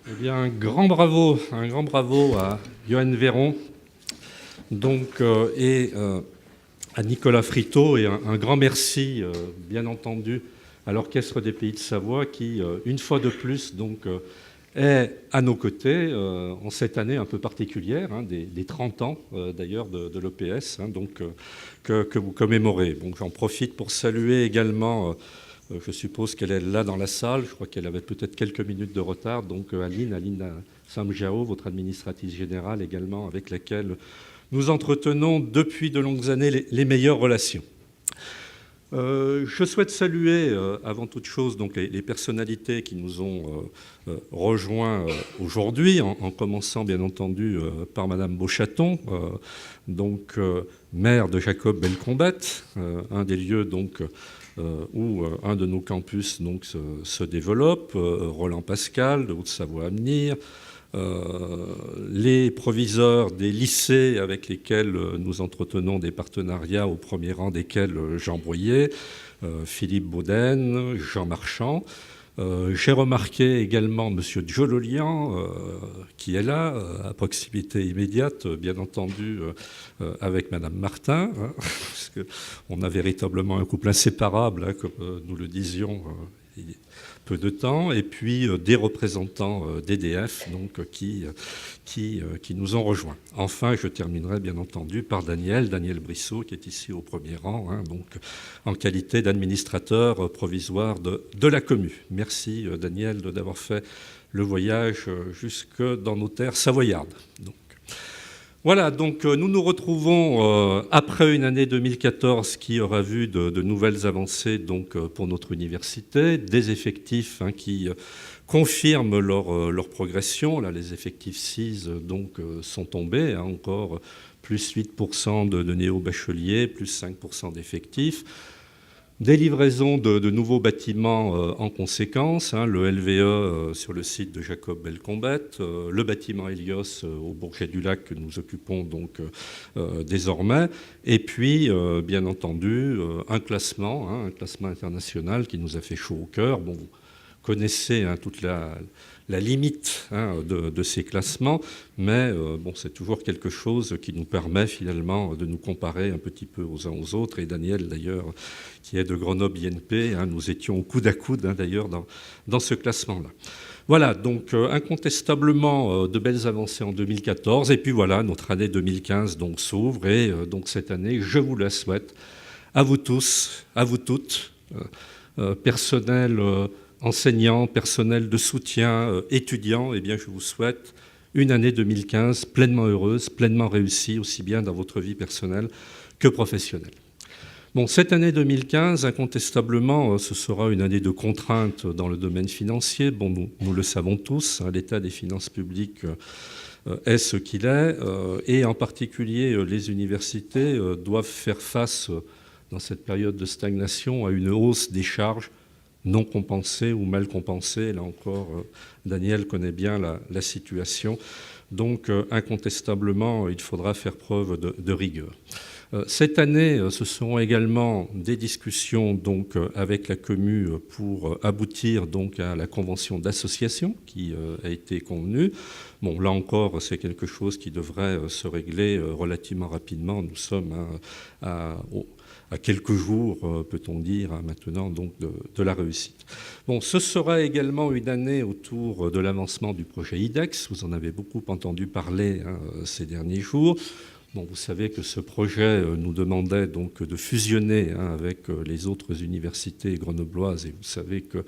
Eh bien, un grand bravo à Johan Véron donc, et à Nicolas Fritot, et un grand merci, bien entendu, à l'Orchestre des Pays de Savoie qui, une fois de plus, donc, est à nos côtés en cette année un peu particulière, des 30 ans d'ailleurs de l'EPS, donc, que vous commémorez. Donc j'en profite pour saluer également, je suppose qu'elle est là dans la salle, je crois qu'elle avait peut-être quelques minutes de retard, donc Aline Samjao, votre administratrice générale également, avec laquelle nous entretenons depuis de longues années les meilleures relations. Je souhaite saluer, avant toute chose, donc, les personnalités qui nous ont rejoints aujourd'hui, en commençant bien entendu par Madame Beauchaton, donc maire de Jacob-Bellecombette, un des lieux donc, où un de nos campus donc, se développe, Roland Pascal de Haute-Savoie-Avenir, les proviseurs des lycées avec lesquels nous entretenons des partenariats, au premier rang desquels Jean Broyer, Philippe Bauden, Jean Marchand. J'ai remarqué également M. Djololian, qui est là, à proximité immédiate, bien entendu, avec Mme Martin, parce qu'on a véritablement un couple inséparable, comme nous le disions peu de temps, et puis des représentants d'EDF donc, qui nous ont rejoints. Enfin, je terminerai bien entendu par Daniel Brissot, qui est ici au premier rang, donc, en qualité d'administrateur provisoire de la commu. Merci Daniel d'avoir fait le voyage jusque dans nos terres savoyardes. Donc, voilà, donc nous nous retrouvons après une année 2014 qui aura vu de nouvelles avancées donc, pour notre université, des effectifs qui confirment leur progression. Là, les effectifs CIS donc, sont tombés, encore plus 8% de néo-bacheliers, plus 5% d'effectifs. Des livraisons de nouveaux bâtiments en conséquence, le LVE sur le site de Jacob Belcombette, le bâtiment Hélios au Bourget-du-Lac que nous occupons donc désormais, et puis bien entendu un classement international qui nous a fait chaud au cœur. Bon, vous connaissez toute la limite de ces classements, mais bon, c'est toujours quelque chose qui nous permet finalement de nous comparer un petit peu aux uns aux autres. Et Daniel, d'ailleurs, qui est de Grenoble INP, nous étions au coude à coude, d'ailleurs, dans ce classement-là. Voilà, donc incontestablement de belles avancées en 2014. Et puis voilà, notre année 2015 donc, s'ouvre. Et donc cette année, je vous la souhaite à vous tous, à vous toutes, personnel enseignants, personnel de soutien, étudiants, eh bien, je vous souhaite une année 2015 pleinement heureuse, pleinement réussie, aussi bien dans votre vie personnelle que professionnelle. Bon, cette année 2015, incontestablement, ce sera une année de contraintes dans le domaine financier. Bon, nous le savons tous, l'état des finances publiques est ce qu'il est, et en particulier les universités doivent faire face, dans cette période de stagnation, à une hausse des charges non compensées ou mal compensées. Là encore, Daniel connaît bien la situation. Donc, incontestablement, il faudra faire preuve de rigueur. Cette année, ce seront également des discussions donc, avec la commu pour aboutir donc, à la convention d'association qui a été convenue. Bon, là encore, c'est quelque chose qui devrait se régler relativement rapidement. Nous sommes à quelques jours, peut-on dire, maintenant, donc, de la réussite. Bon, ce sera également une année autour de l'avancement du projet IDEX. Vous en avez beaucoup entendu parler ces derniers jours. Bon, vous savez que ce projet nous demandait donc de fusionner avec les autres universités grenobloises, et vous savez que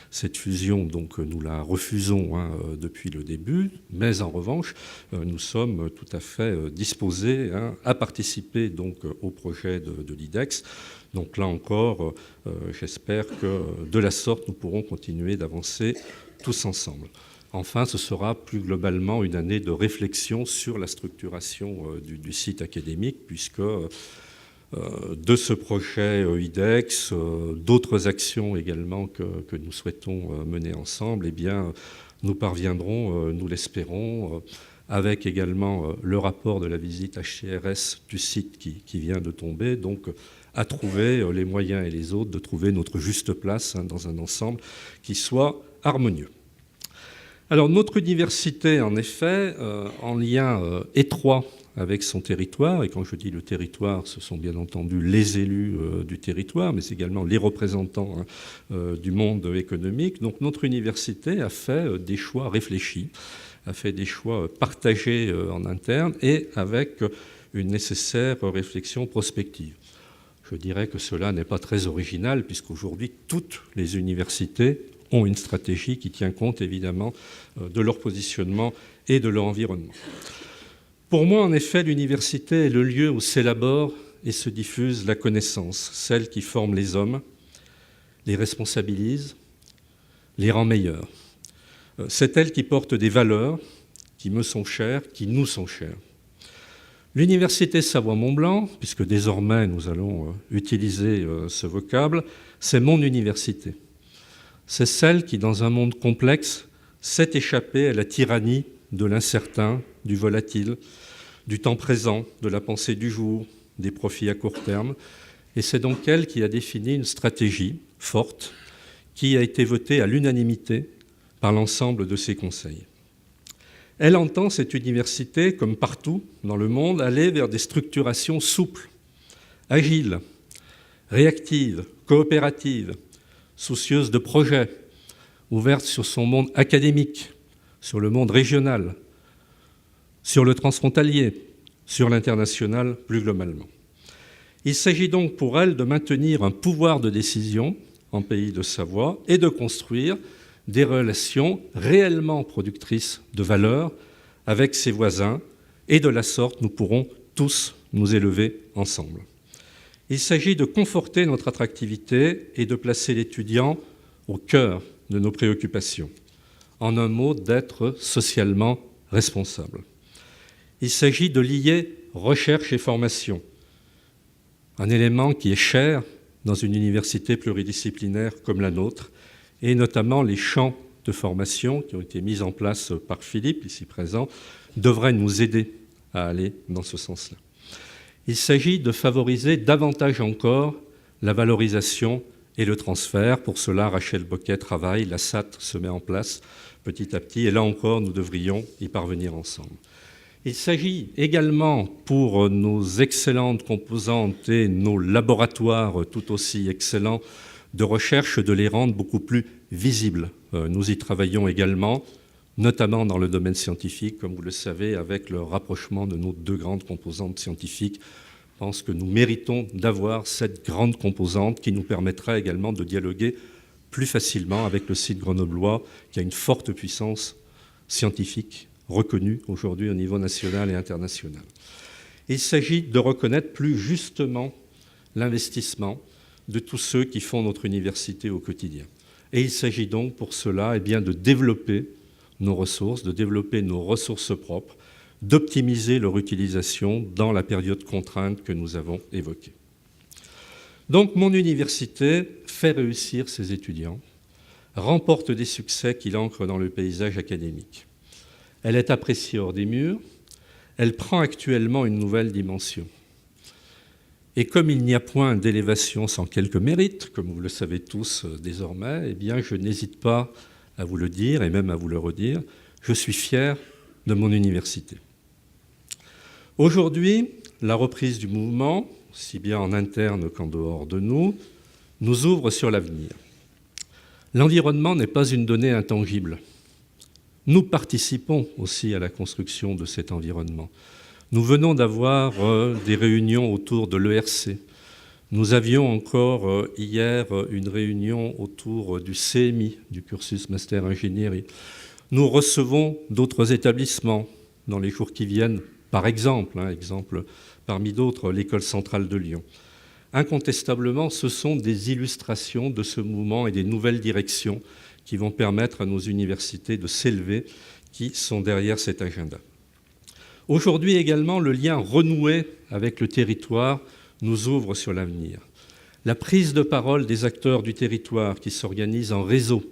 cette fusion, donc, nous la refusons depuis le début, mais en revanche, nous sommes tout à fait disposés à participer donc, au projet de l'IDEX. Donc là encore, j'espère que de la sorte, nous pourrons continuer d'avancer tous ensemble. Enfin, ce sera plus globalement une année de réflexion sur la structuration du site académique, puisque de ce projet IDEX, d'autres actions également que nous souhaitons mener ensemble, eh bien, nous parviendrons, nous l'espérons, avec également le rapport de la visite HCRS du site qui vient de tomber, donc à trouver les moyens et les autres de trouver notre juste place dans un ensemble qui soit harmonieux. Alors, notre université, en effet, en lien étroit avec son territoire, et quand je dis le territoire, ce sont bien entendu les élus du territoire, mais également les représentants du monde économique. Donc, notre université a fait des choix réfléchis, a fait des choix partagés en interne et avec une nécessaire réflexion prospective. Je dirais que cela n'est pas très original, puisqu'aujourd'hui, toutes les universités ont une stratégie qui tient compte évidemment de leur positionnement et de leur environnement. Pour moi, en effet, l'université est le lieu où s'élabore et se diffuse la connaissance, celle qui forme les hommes, les responsabilise, les rend meilleurs. C'est elle qui porte des valeurs qui me sont chères, qui nous sont chères. L'université Savoie-Mont-Blanc, puisque désormais nous allons utiliser ce vocable, c'est mon université. C'est celle qui, dans un monde complexe, s'est échappée à la tyrannie de l'incertain, du volatile, du temps présent, de la pensée du jour, des profits à court terme. Et c'est donc elle qui a défini une stratégie forte qui a été votée à l'unanimité par l'ensemble de ses conseils. Elle entend, cette université, comme partout dans le monde, aller vers des structurations souples, agiles, réactives, coopératives, soucieuse de projets, ouverte sur son monde académique, sur le monde régional, sur le transfrontalier, sur l'international plus globalement. Il s'agit donc pour elle de maintenir un pouvoir de décision en Pays de Savoie et de construire des relations réellement productrices de valeur avec ses voisins, et de la sorte, nous pourrons tous nous élever ensemble. Il s'agit de conforter notre attractivité et de placer l'étudiant au cœur de nos préoccupations. En un mot, d'être socialement responsable. Il s'agit de lier recherche et formation, un élément qui est cher dans une université pluridisciplinaire comme la nôtre, et notamment les champs de formation qui ont été mis en place par Philippe, ici présent, devraient nous aider à aller dans ce sens-là. Il s'agit de favoriser davantage encore la valorisation et le transfert. Pour cela, Rachel Boquet travaille, la SAT se met en place petit à petit, et là encore, nous devrions y parvenir ensemble. Il s'agit également, pour nos excellentes composantes et nos laboratoires tout aussi excellents de recherche, de les rendre beaucoup plus visibles. Nous y travaillons également, notamment dans le domaine scientifique, comme vous le savez, avec le rapprochement de nos deux grandes composantes scientifiques. Je pense que nous méritons d'avoir cette grande composante qui nous permettra également de dialoguer plus facilement avec le site grenoblois, qui a une forte puissance scientifique reconnue aujourd'hui au niveau national et international. Il s'agit de reconnaître plus justement l'investissement de tous ceux qui font notre université au quotidien. Et il s'agit donc pour cela de développer nos ressources, de développer nos ressources propres, d'optimiser leur utilisation dans la période contrainte que nous avons évoquée. Donc mon université fait réussir ses étudiants, remporte des succès qui l'ancrent dans le paysage académique. Elle est appréciée hors des murs, elle prend actuellement une nouvelle dimension. Et comme il n'y a point d'élévation sans quelques mérites, comme vous le savez tous désormais, je n'hésite pas à vous le dire et même à vous le redire, je suis fier de mon université. Aujourd'hui, la reprise du mouvement, aussi bien en interne qu'en dehors de nous ouvre sur l'avenir. L'environnement n'est pas une donnée intangible. Nous participons aussi à la construction de cet environnement. Nous venons d'avoir des réunions autour de l'ERC. Nous avions encore hier une réunion autour du CMI, du cursus Master Ingénierie. Nous recevons d'autres établissements dans les jours qui viennent, par exemple, exemple parmi d'autres, l'École centrale de Lyon. Incontestablement, ce sont des illustrations de ce mouvement et des nouvelles directions qui vont permettre à nos universités de s'élever, qui sont derrière cet agenda. Aujourd'hui également, le lien renoué avec le territoire nous ouvre sur l'avenir. La prise de parole des acteurs du territoire qui s'organisent en réseau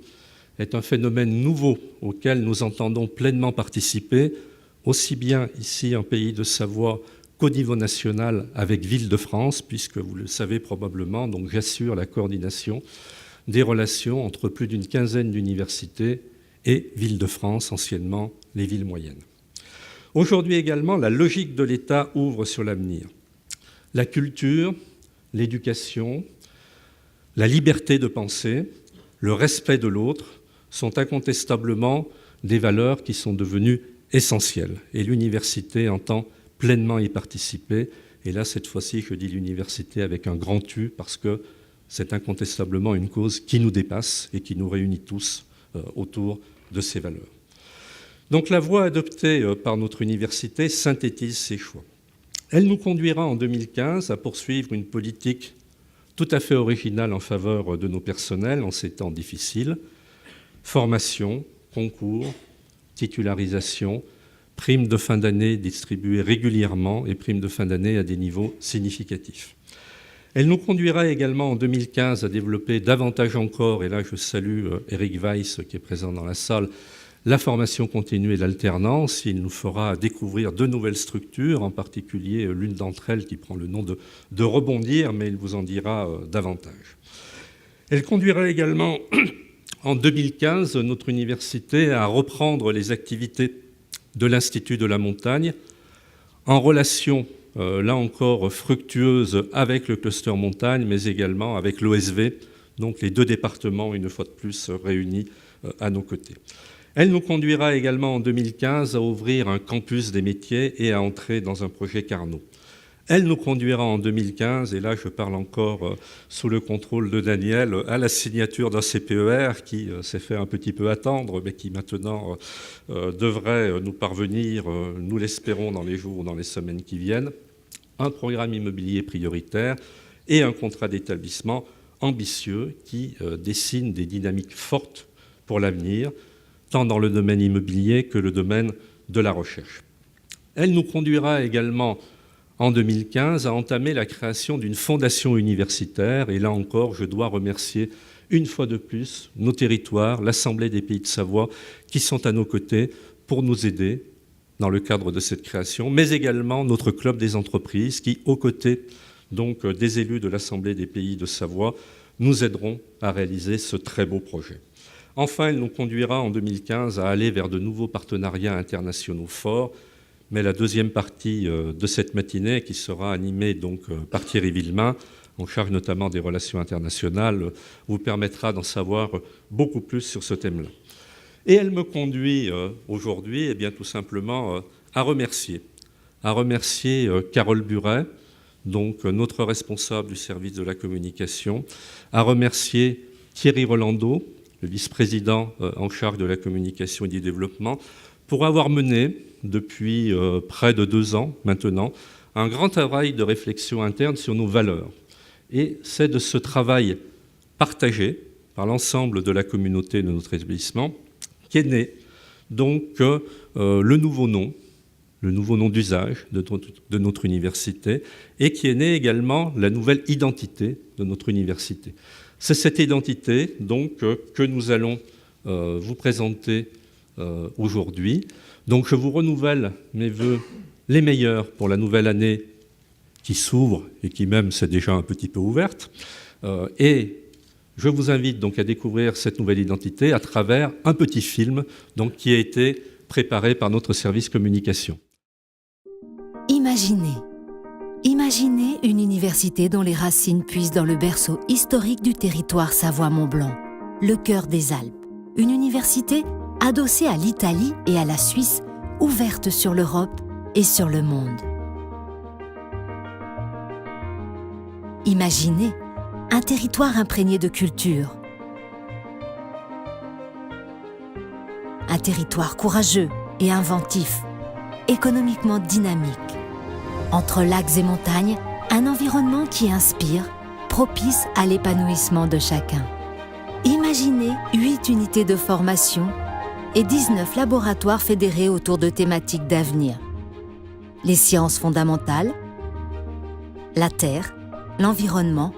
est un phénomène nouveau auquel nous entendons pleinement participer, aussi bien ici en Pays de Savoie qu'au niveau national avec Ville-de-France, puisque vous le savez probablement, donc j'assure la coordination des relations entre plus d'une quinzaine d'universités et Ville-de-France, anciennement les villes moyennes. Aujourd'hui également, la logique de l'État ouvre sur l'avenir. La culture, l'éducation, la liberté de penser, le respect de l'autre sont incontestablement des valeurs qui sont devenues essentielles. Et l'université entend pleinement y participer. Et là, cette fois-ci, je dis l'université avec un grand U parce que c'est incontestablement une cause qui nous dépasse et qui nous réunit tous autour de ces valeurs. Donc la voie adoptée par notre université synthétise ces choix. Elle nous conduira en 2015 à poursuivre une politique tout à fait originale en faveur de nos personnels en ces temps difficiles. Formation, concours, titularisation, primes de fin d'année distribuées régulièrement et primes de fin d'année à des niveaux significatifs. Elle nous conduira également en 2015 à développer davantage encore, et là je salue Eric Weiss qui est présent dans la salle, la formation continue et l'alternance. Il nous fera découvrir de nouvelles structures, en particulier l'une d'entre elles qui prend le nom de Rebondir, mais il vous en dira davantage. Elle conduira également en 2015 notre université à reprendre les activités de l'Institut de la Montagne en relation, là encore, fructueuse avec le cluster montagne, mais également avec l'OSV, donc les deux départements, une fois de plus, réunis à nos côtés. Elle nous conduira également en 2015 à ouvrir un campus des métiers et à entrer dans un projet Carnot. Elle nous conduira en 2015, et là je parle encore sous le contrôle de Daniel, à la signature d'un CPER qui s'est fait un petit peu attendre, mais qui maintenant devrait nous parvenir, nous l'espérons, dans les jours ou dans les semaines qui viennent, un programme immobilier prioritaire et un contrat d'établissement ambitieux qui dessine des dynamiques fortes pour l'avenir, tant dans le domaine immobilier que le domaine de la recherche. Elle nous conduira également en 2015 à entamer la création d'une fondation universitaire. Et là encore, je dois remercier une fois de plus nos territoires, l'Assemblée des Pays de Savoie, qui sont à nos côtés pour nous aider dans le cadre de cette création, mais également notre club des entreprises qui, aux côtés donc, des élus de l'Assemblée des Pays de Savoie, nous aideront à réaliser ce très beau projet. Enfin, elle nous conduira en 2015 à aller vers de nouveaux partenariats internationaux forts. Mais la deuxième partie de cette matinée, qui sera animée donc par Thierry Villemain, en charge notamment des relations internationales, vous permettra d'en savoir beaucoup plus sur ce thème-là. Et elle me conduit aujourd'hui, eh bien, tout simplement à remercier Carole Buret, donc notre responsable du service de la communication, à remercier Thierry Rolando, le vice-président en charge de la communication et du développement, pour avoir mené, depuis près de 2 ans maintenant, un grand travail de réflexion interne sur nos valeurs. Et c'est de ce travail partagé par l'ensemble de la communauté de notre établissement qu'est né donc le nouveau nom d'usage de notre université, et qui est née également la nouvelle identité de notre université. C'est cette identité donc que nous allons vous présenter aujourd'hui. Donc je vous renouvelle mes vœux les meilleurs pour la nouvelle année qui s'ouvre et qui même s'est déjà un petit peu ouverte. Et je vous invite donc à découvrir cette nouvelle identité à travers un petit film donc, qui a été préparé par notre service communication. Imaginez une université dont les racines puisent dans le berceau historique du territoire Savoie-Mont-Blanc, le cœur des Alpes. Une université adossée à l'Italie et à la Suisse, ouverte sur l'Europe et sur le monde. Imaginez un territoire imprégné de culture. Un territoire courageux et inventif, économiquement dynamique. Entre lacs et montagnes, un environnement qui inspire, propice à l'épanouissement de chacun. Imaginez 8 unités de formation et 19 laboratoires fédérés autour de thématiques d'avenir. Les sciences fondamentales, la terre, l'environnement,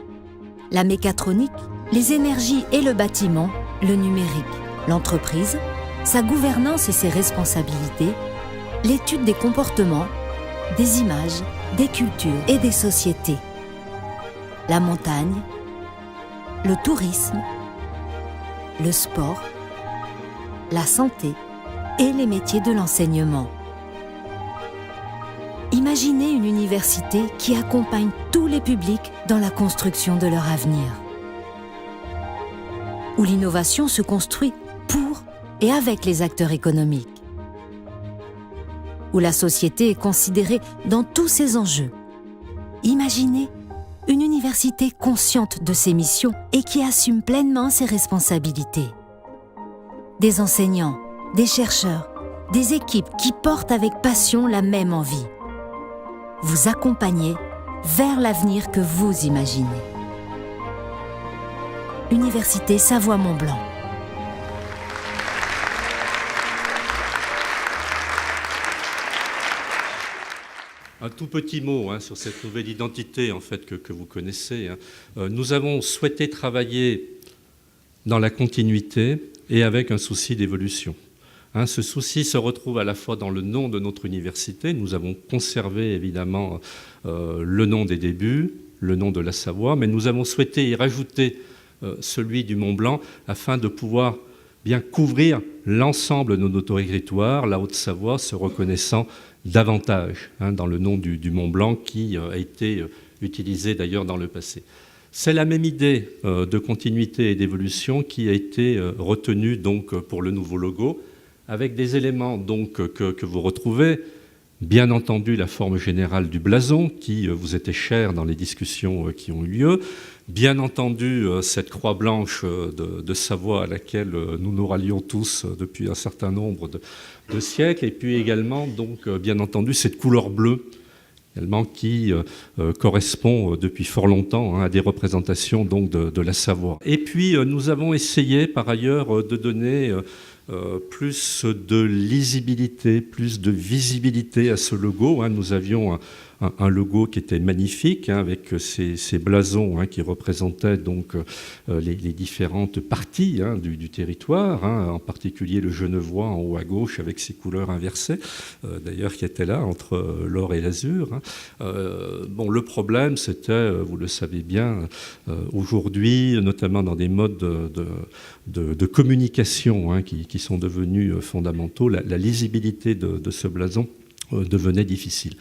la mécatronique, les énergies et le bâtiment, le numérique, l'entreprise, sa gouvernance et ses responsabilités, l'étude des comportements, des images, des cultures et des sociétés, la montagne, le tourisme, le sport, la santé et les métiers de l'enseignement. Imaginez une université qui accompagne tous les publics dans la construction de leur avenir, où l'innovation se construit pour et avec les acteurs économiques, où la société est considérée dans tous ses enjeux. Imaginez une université consciente de ses missions et qui assume pleinement ses responsabilités. Des enseignants, des chercheurs, des équipes qui portent avec passion la même envie. Vous accompagner vers l'avenir que vous imaginez. Université Savoie-Mont-Blanc. Un tout petit mot sur cette nouvelle identité en fait, que vous connaissez. Nous avons souhaité travailler dans la continuité et avec un souci d'évolution. Ce souci se retrouve à la fois dans le nom de notre université. Nous avons conservé évidemment le nom des débuts, le nom de la Savoie, mais nous avons souhaité y rajouter celui du Mont-Blanc afin de pouvoir bien couvrir l'ensemble de nos territoires, la Haute-Savoie se reconnaissant davantage dans le nom du Mont-Blanc qui a été utilisé d'ailleurs dans le passé. C'est la même idée de continuité et d'évolution qui a été retenue donc, pour le nouveau logo, avec des éléments donc, que vous retrouvez. Bien entendu, la forme générale du blason, qui vous était chère dans les discussions qui ont eu lieu. Bien entendu, cette croix blanche de Savoie à laquelle nous nous rallions tous depuis un certain nombre de siècles. Et puis également, donc, bien entendu, cette couleur bleue également, qui correspond depuis fort longtemps à des représentations donc, de la Savoie. Et puis, nous avons essayé, par ailleurs, de donner plus de lisibilité, plus de visibilité à ce logo. Nous avions un logo qui était magnifique, avec ces blasons qui représentaient donc les différentes parties du territoire, en particulier le genevois en haut à gauche avec ses couleurs inversées, d'ailleurs qui étaient là entre l'or et l'azur. Bon, le problème, c'était, vous le savez bien, aujourd'hui, notamment dans des modes de communication qui sont devenus fondamentaux, la lisibilité de ce blason devenait difficile.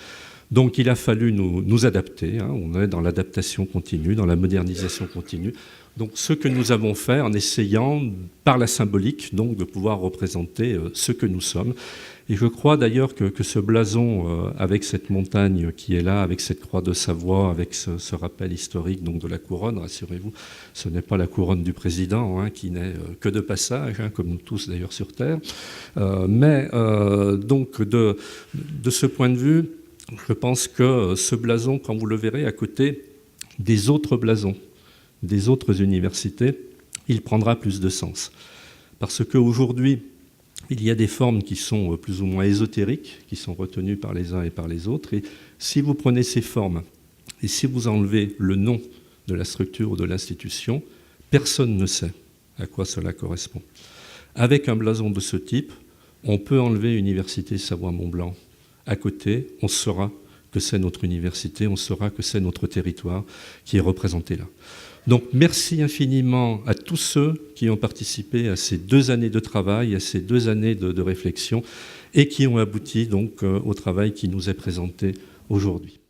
Donc il a fallu nous adapter, on est dans l'adaptation continue, dans la modernisation continue. Donc ce que nous avons fait en essayant, par la symbolique, donc, de pouvoir représenter ce que nous sommes. Et je crois d'ailleurs que ce blason, avec cette montagne qui est là, avec cette croix de Savoie, avec ce rappel historique donc, de la couronne, rassurez-vous, ce n'est pas la couronne du président, qui n'est que de passage, comme nous tous d'ailleurs sur Terre. Mais donc de ce point de vue, je pense que ce blason, quand vous le verrez à côté des autres blasons, des autres universités, il prendra plus de sens. Parce qu'aujourd'hui, il y a des formes qui sont plus ou moins ésotériques, qui sont retenues par les uns et par les autres. Et si vous prenez ces formes, et si vous enlevez le nom de la structure ou de l'institution, personne ne sait à quoi cela correspond. Avec un blason de ce type, on peut enlever Université Savoie-Mont-Blanc. À côté, on saura que c'est notre université, on saura que c'est notre territoire qui est représenté là. Donc merci infiniment à tous ceux qui ont participé à ces 2 années de travail, à ces 2 années de réflexion et qui ont abouti donc au travail qui nous est présenté aujourd'hui.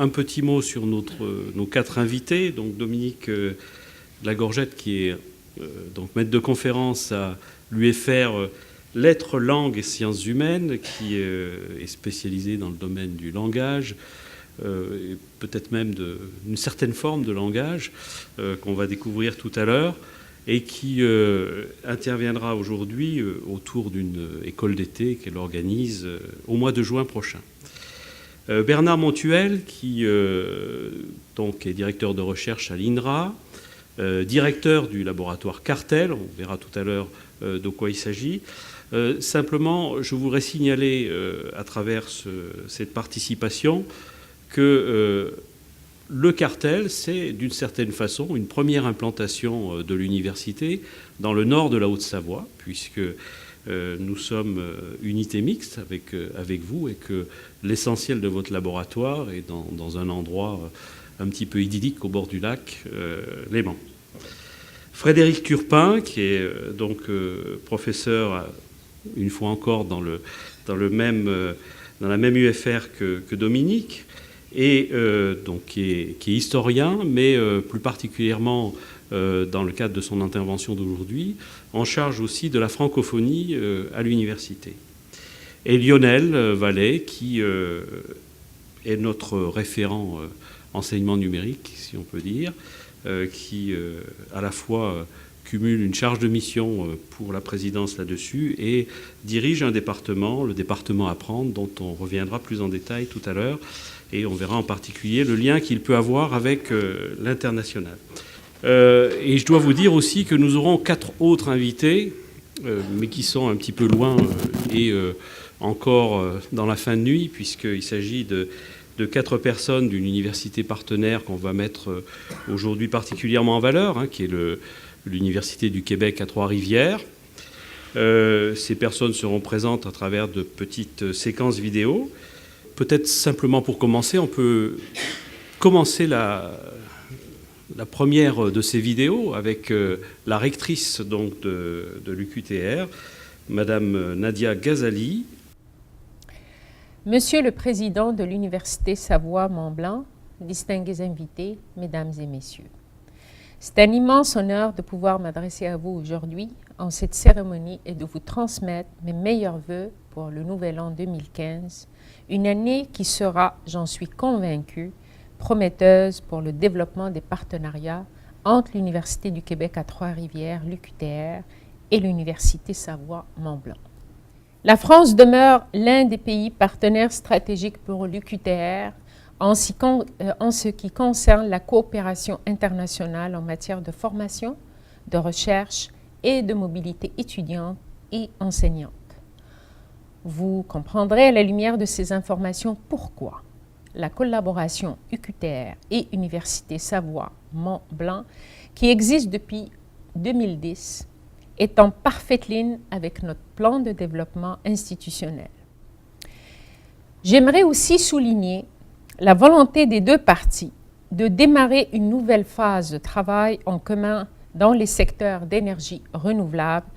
un petit mot sur nos 4 invités. Donc Dominique Lagorgette, qui est donc maître de conférence à l'UFR Lettres, Langues et Sciences Humaines, qui est spécialisé dans le domaine du langage, et peut-être même d'une certaine forme de langage qu'on va découvrir tout à l'heure, et qui interviendra aujourd'hui autour d'une école d'été qu'elle organise au mois de juin prochain. Bernard Montuel, qui donc est directeur de recherche à l'INRA, directeur du laboratoire Cartel, on verra tout à l'heure de quoi il s'agit. Simplement, je voudrais signaler à travers cette participation que le Cartel, c'est d'une certaine façon une première implantation de l'université dans le nord de la Haute-Savoie, puisque nous sommes unité mixte avec vous et que l'essentiel de votre laboratoire est dans un endroit un petit peu idyllique au bord du lac Léman. Frédéric Turpin, qui est donc professeur, une fois encore, dans la même UFR que Dominique, et donc qui est historien, mais plus particulièrement dans le cadre de son intervention d'aujourd'hui, en charge aussi de la francophonie à l'université. Et Lionel Vallée, qui est notre référent enseignement numérique, si on peut dire, qui à la fois cumule une charge de mission pour la présidence là-dessus et dirige un département, le département Apprendre, dont on reviendra plus en détail tout à l'heure, et on verra en particulier le lien qu'il peut avoir avec l'international. Et je dois vous dire aussi que nous aurons 4 autres invités, mais qui sont un petit peu loin et encore dans la fin de nuit, puisqu'il s'agit de 4 personnes d'une université partenaire qu'on va mettre aujourd'hui particulièrement en valeur, qui est l'Université du Québec à Trois-Rivières. Ces personnes seront présentes à travers de petites séquences vidéo. Peut-être simplement pour commencer, on peut commencer la première de ces vidéos avec la rectrice donc, de l'UQTR, Madame Nadia Ghazali. Monsieur le Président de l'Université Savoie-Mont-Blanc, distingués invités, Mesdames et Messieurs, c'est un immense honneur de pouvoir m'adresser à vous aujourd'hui en cette cérémonie et de vous transmettre mes meilleurs vœux pour le nouvel an 2015, une année qui sera, j'en suis convaincue, prometteuse pour le développement des partenariats entre l'Université du Québec à Trois-Rivières, l'UQTR, et l'Université Savoie-Mont-Blanc. La France demeure l'un des pays partenaires stratégiques pour l'UQTR en ce qui concerne la coopération internationale en matière de formation, de recherche et de mobilité étudiante et enseignante. Vous comprendrez à la lumière de ces informations pourquoi la collaboration UQTR et Université Savoie-Mont-Blanc, qui existe depuis 2010, est en parfaite ligne avec notre plan de développement institutionnel. J'aimerais aussi souligner la volonté des 2 parties de démarrer une nouvelle phase de travail en commun dans les secteurs d'énergie renouvelable,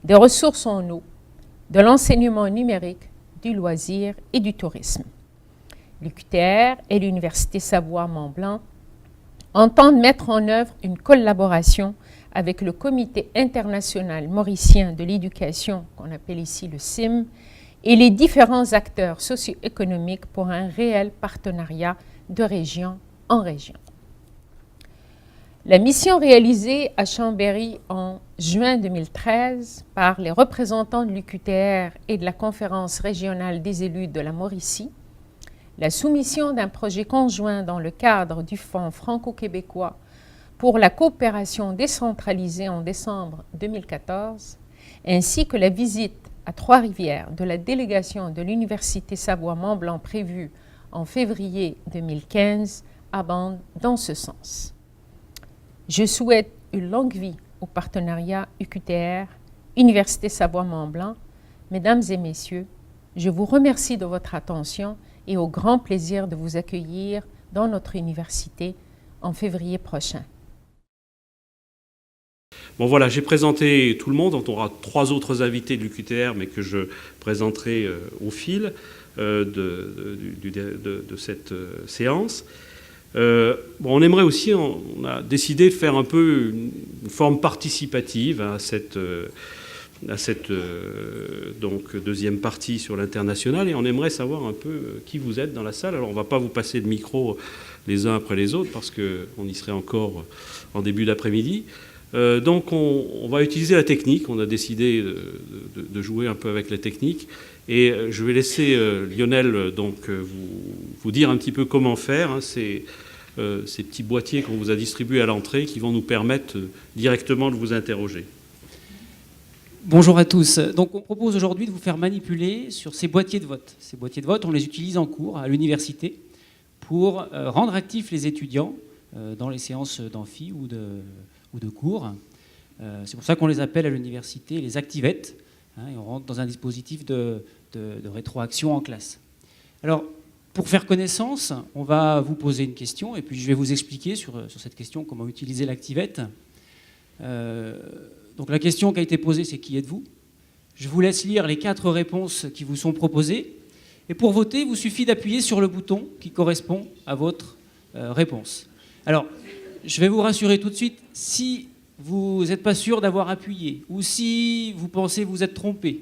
des ressources en eau, de l'enseignement numérique, du loisir et du tourisme. L'UQTR et l'Université Savoie-Mont-Blanc entendent mettre en œuvre une collaboration avec le Comité international mauricien de l'éducation, qu'on appelle ici le CIM, et les différents acteurs socio-économiques pour un réel partenariat de région en région. La mission réalisée à Chambéry en juin 2013 par les représentants de l'UQTR et de la Conférence régionale des élus de la Mauricie, la soumission d'un projet conjoint dans le cadre du Fonds franco-québécois pour la coopération décentralisée en décembre 2014, ainsi que la visite à Trois-Rivières de la délégation de l'Université Savoie-Mont-Blanc prévue en février 2015 abondent dans ce sens. Je souhaite une longue vie au partenariat UQTR, Université Savoie-Mont-Blanc. Mesdames et messieurs, je vous remercie de votre attention et au grand plaisir de vous accueillir dans notre université en février prochain. Bon voilà, j'ai présenté tout le monde. On aura 3 autres invités de l'UQTR, mais que je présenterai au fil. de cette séance. On aimerait aussi, on a décidé de faire un peu une forme participative à cette donc deuxième partie sur l'international, et on aimerait savoir un peu qui vous êtes dans la salle. Alors on ne va pas vous passer le micro les uns après les autres parce qu'on y serait encore en début d'après-midi. Donc on va utiliser la technique, on a décidé de jouer un peu avec la technique, et je vais laisser Lionel donc vous dire un petit peu comment faire, hein, ces petits boîtiers qu'on vous a distribués à l'entrée qui vont nous permettre directement de vous interroger. Bonjour à tous. Donc on propose aujourd'hui de vous faire manipuler sur ces boîtiers de vote. Ces boîtiers de vote, on les utilise en cours à l'université pour rendre actifs les étudiants dans les séances d'amphi ou de cours. C'est pour ça qu'on les appelle à l'université les activettes, hein, et on rentre dans un dispositif de rétroaction en classe. Alors, pour faire connaissance, on va vous poser une question et puis je vais vous expliquer sur cette question comment utiliser l'activette. Donc la question qui a été posée, c'est qui êtes-vous ? Je vous laisse lire les 4 réponses qui vous sont proposées. Et pour voter, il vous suffit d'appuyer sur le bouton qui correspond à votre réponse. Alors, je vais vous rassurer tout de suite, si vous n'êtes pas sûr d'avoir appuyé, ou si vous pensez vous être trompé,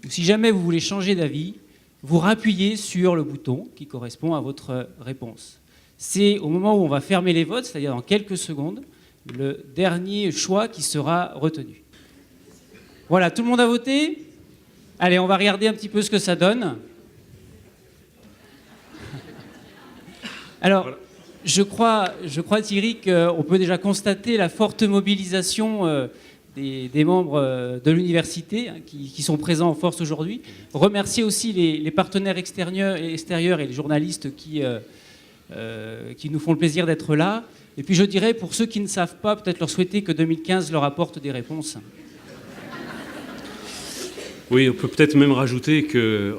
ou si jamais vous voulez changer d'avis, vous rappuyez sur le bouton qui correspond à votre réponse. C'est au moment où on va fermer les votes, c'est-à-dire dans quelques secondes, le dernier choix qui sera retenu. Voilà, tout le monde a voté ? Allez, on va regarder un petit peu ce que ça donne. Alors, je crois Thierry, qu'on peut déjà constater la forte mobilisation des membres de l'université, hein, qui sont présents en force aujourd'hui. Remercier aussi les partenaires extérieurs et les journalistes qui nous font le plaisir d'être là. Et puis je dirais, pour ceux qui ne savent pas, peut-être leur souhaiter que 2015 leur apporte des réponses. Oui, on peut peut-être même rajouter que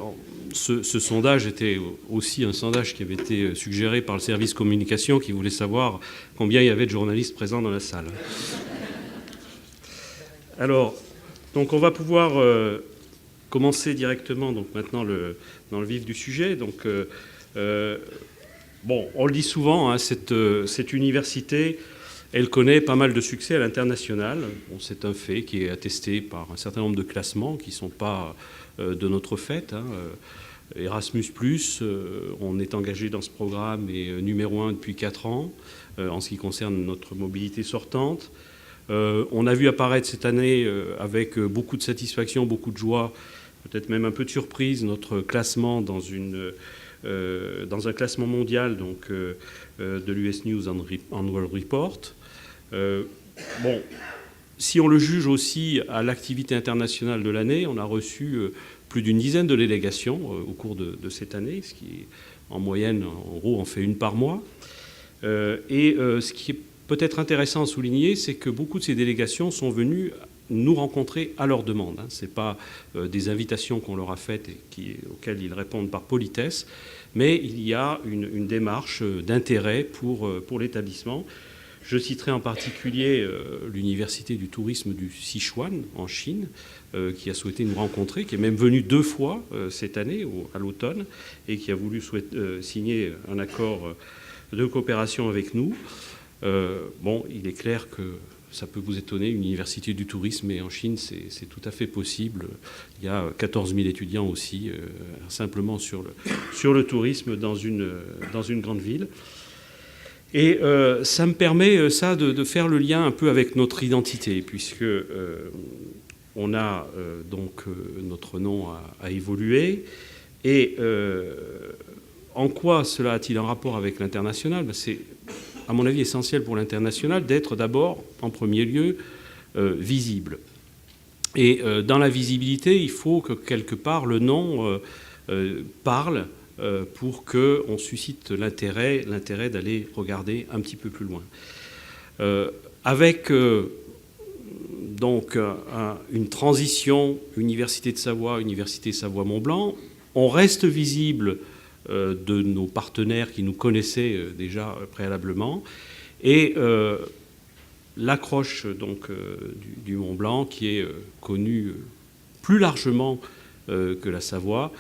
ce sondage était aussi un sondage qui avait été suggéré par le service communication qui voulait savoir combien il y avait de journalistes présents dans la salle. Alors, donc on va pouvoir commencer directement donc maintenant dans le vif du sujet. Donc, bon, on le dit souvent, hein, cette université, elle connaît pas mal de succès à l'international. Bon, c'est un fait qui est attesté par un certain nombre de classements qui ne sont pas de notre fait, hein. Erasmus+, on est engagé dans ce programme et numéro 1 depuis 4 ans en ce qui concerne notre mobilité sortante. On a vu apparaître cette année avec beaucoup de satisfaction, beaucoup de joie, peut-être même un peu de surprise, notre classement dans un classement mondial donc, de l'US News Annual Report. Bon, si on le juge aussi à l'activité internationale de l'année, on a reçu plus d'une dizaine de délégations au cours de cette année, ce qui en moyenne, en gros, en fait une par mois. Ce qui est peut-être intéressant à souligner, c'est que beaucoup de ces délégations sont venues nous rencontrer à leur demande. Ce n'est pas des invitations qu'on leur a faites et auxquelles ils répondent par politesse, mais il y a une démarche d'intérêt pour l'établissement. Je citerai en particulier l'Université du tourisme du Sichuan en Chine, qui a souhaité nous rencontrer, qui est même venue 2 fois cette année, à l'automne, et qui a voulu signer un accord de coopération avec nous. Bon, il est clair que ça peut vous étonner, une université du tourisme, et en Chine, c'est tout à fait possible. Il y a 14 000 étudiants aussi, simplement sur le tourisme dans une grande ville. Et ça me permet, ça, de faire le lien un peu avec notre identité, puisque on a donc notre nom a évolué. Et en quoi cela a-t-il un rapport avec l'international ? C'est, à mon avis, essentiel pour l'international d'être d'abord, en premier lieu, visible. Et dans la visibilité, il faut que quelque part le nom parle pour qu'on suscite l'intérêt d'aller regarder un petit peu plus loin. Avec donc une transition Université de Savoie, Université Savoie-Mont-Blanc, on reste visible de nos partenaires qui nous connaissaient déjà préalablement, et l'accroche donc du Mont-Blanc, qui est connue plus largement que la Savoie,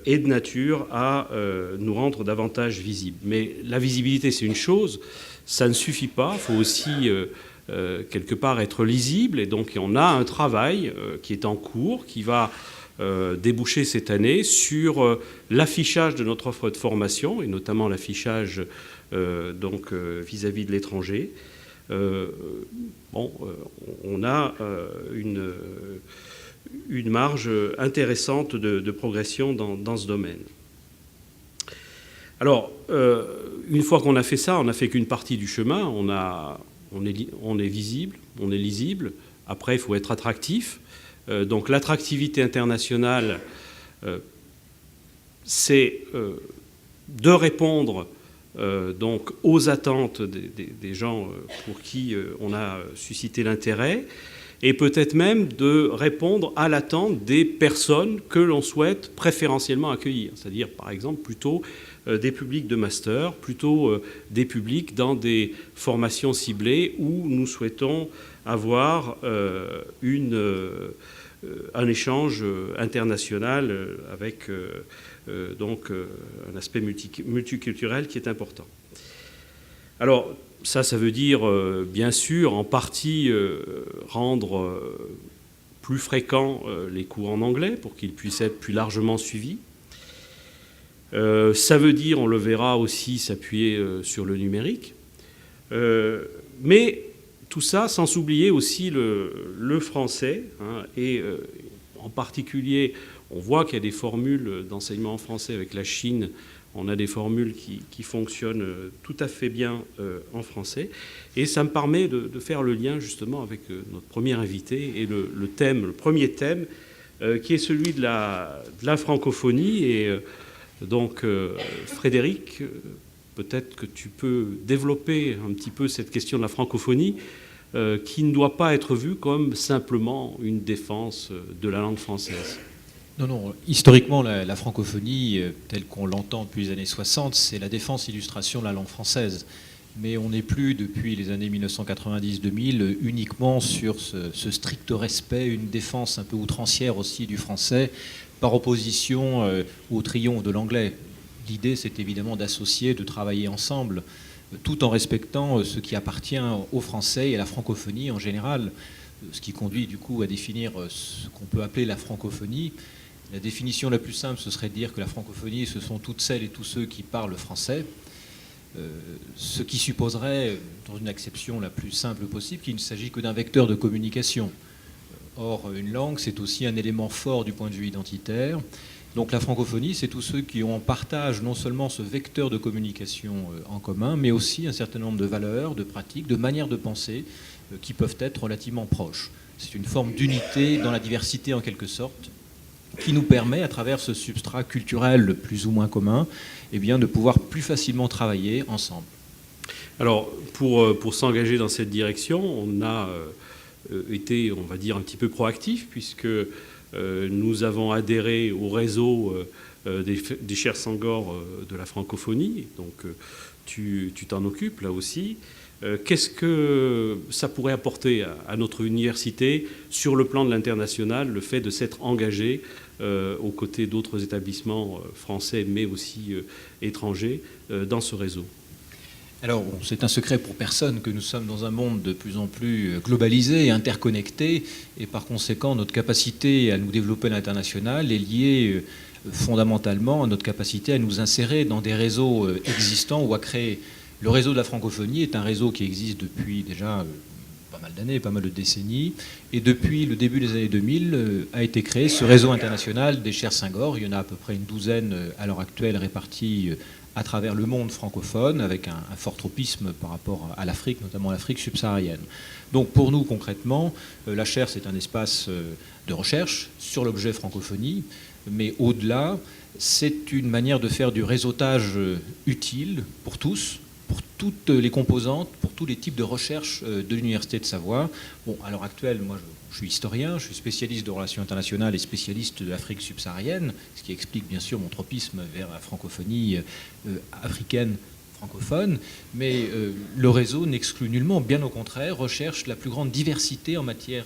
est de nature à nous rendre davantage visibles. Mais la visibilité, c'est une chose, ça ne suffit pas, il faut aussi quelque part être lisible, et donc on a un travail qui est en cours, qui va déboucher cette année sur l'affichage de notre offre de formation, et notamment l'affichage vis-à-vis de l'étranger. On a une marge intéressante de progression dans ce domaine. Alors, une fois qu'on a fait ça, on n'a fait qu'une partie du chemin, on est visible, on est lisible. Après, il faut être attractif. Donc l'attractivité internationale, c'est de répondre donc aux attentes des gens pour qui on a suscité l'intérêt, et peut-être même de répondre à l'attente des personnes que l'on souhaite préférentiellement accueillir, c'est-à-dire par exemple plutôt des publics de master, plutôt des publics dans des formations ciblées où nous souhaitons avoir un échange international avec donc un aspect multiculturel qui est important. Alors ça veut dire bien sûr en partie rendre plus fréquents les cours en anglais pour qu'ils puissent être plus largement suivis. Ça veut dire, on le verra aussi, s'appuyer sur le numérique. Mais tout ça sans oublier aussi le français, hein, et en particulier, on voit qu'il y a des formules d'enseignement en français avec la Chine. On a des formules qui fonctionnent tout à fait bien en français. Et ça me permet de faire le lien justement avec notre premier invité et le premier thème, qui est celui de la francophonie. Et donc, Frédéric, peut-être que tu peux développer un petit peu cette question de la francophonie, qui ne doit pas être vue comme simplement une défense de la langue française. Non, historiquement, la francophonie, telle qu'on l'entend depuis les années 60, c'est la défense-illustration de la langue française. Mais on n'est plus, depuis les années 1990-2000, uniquement sur ce strict respect, une défense un peu outrancière aussi du français, par opposition au triomphe de l'anglais. L'idée, c'est évidemment d'associer, de travailler ensemble, tout en respectant ce qui appartient au français et à la francophonie en général, ce qui conduit du coup à définir ce qu'on peut appeler la francophonie. La définition la plus simple, ce serait de dire que la francophonie, ce sont toutes celles et tous ceux qui parlent français, ce qui supposerait, dans une acception la plus simple possible, qu'il ne s'agit que d'un vecteur de communication. Or, une langue, c'est aussi un élément fort du point de vue identitaire. Donc la francophonie, c'est tous ceux qui ont en partage non seulement ce vecteur de communication en commun, mais aussi un certain nombre de valeurs, de pratiques, de manières de penser qui peuvent être relativement proches. C'est une forme d'unité dans la diversité en quelque sorte, qui nous permet, à travers ce substrat culturel plus ou moins commun, eh bien, de pouvoir plus facilement travailler ensemble. Alors, pour s'engager dans cette direction, on a été, on va dire, un petit peu proactif, puisque nous avons adhéré au réseau des Chers Sangor de la francophonie. Donc, tu t'en occupes là aussi. Qu'est-ce que ça pourrait apporter à notre université sur le plan de l'international, le fait de s'être engagé aux côtés d'autres établissements français, mais aussi étrangers, dans ce réseau? Alors, c'est un secret pour personne que nous sommes dans un monde de plus en plus globalisé et interconnecté, et par conséquent, notre capacité à nous développer à l'international est liée fondamentalement à notre capacité à nous insérer dans des réseaux existants ou à créer. Le réseau de la francophonie est un réseau qui existe depuis déjà pas mal d'années, pas mal de décennies, et depuis le début des années 2000 a été créé ce réseau international des Chers Sangor. Il y en a à peu près une douzaine à l'heure actuelle répartis à travers le monde francophone, avec un fort tropisme par rapport à l'Afrique, notamment l'Afrique subsaharienne. Donc pour nous, concrètement, la chaire, c'est un espace de recherche sur l'objet francophonie, mais au-delà, c'est une manière de faire du réseautage utile pour tous, pour toutes les composantes, pour tous les types de recherche de l'Université de Savoie. Bon, à l'heure actuelle, moi, je suis historien, je suis spécialiste de relations internationales et spécialiste de l'Afrique subsaharienne, ce qui explique bien sûr mon tropisme vers la francophonie africaine francophone, mais le réseau n'exclut nullement, bien au contraire, recherche la plus grande diversité en matière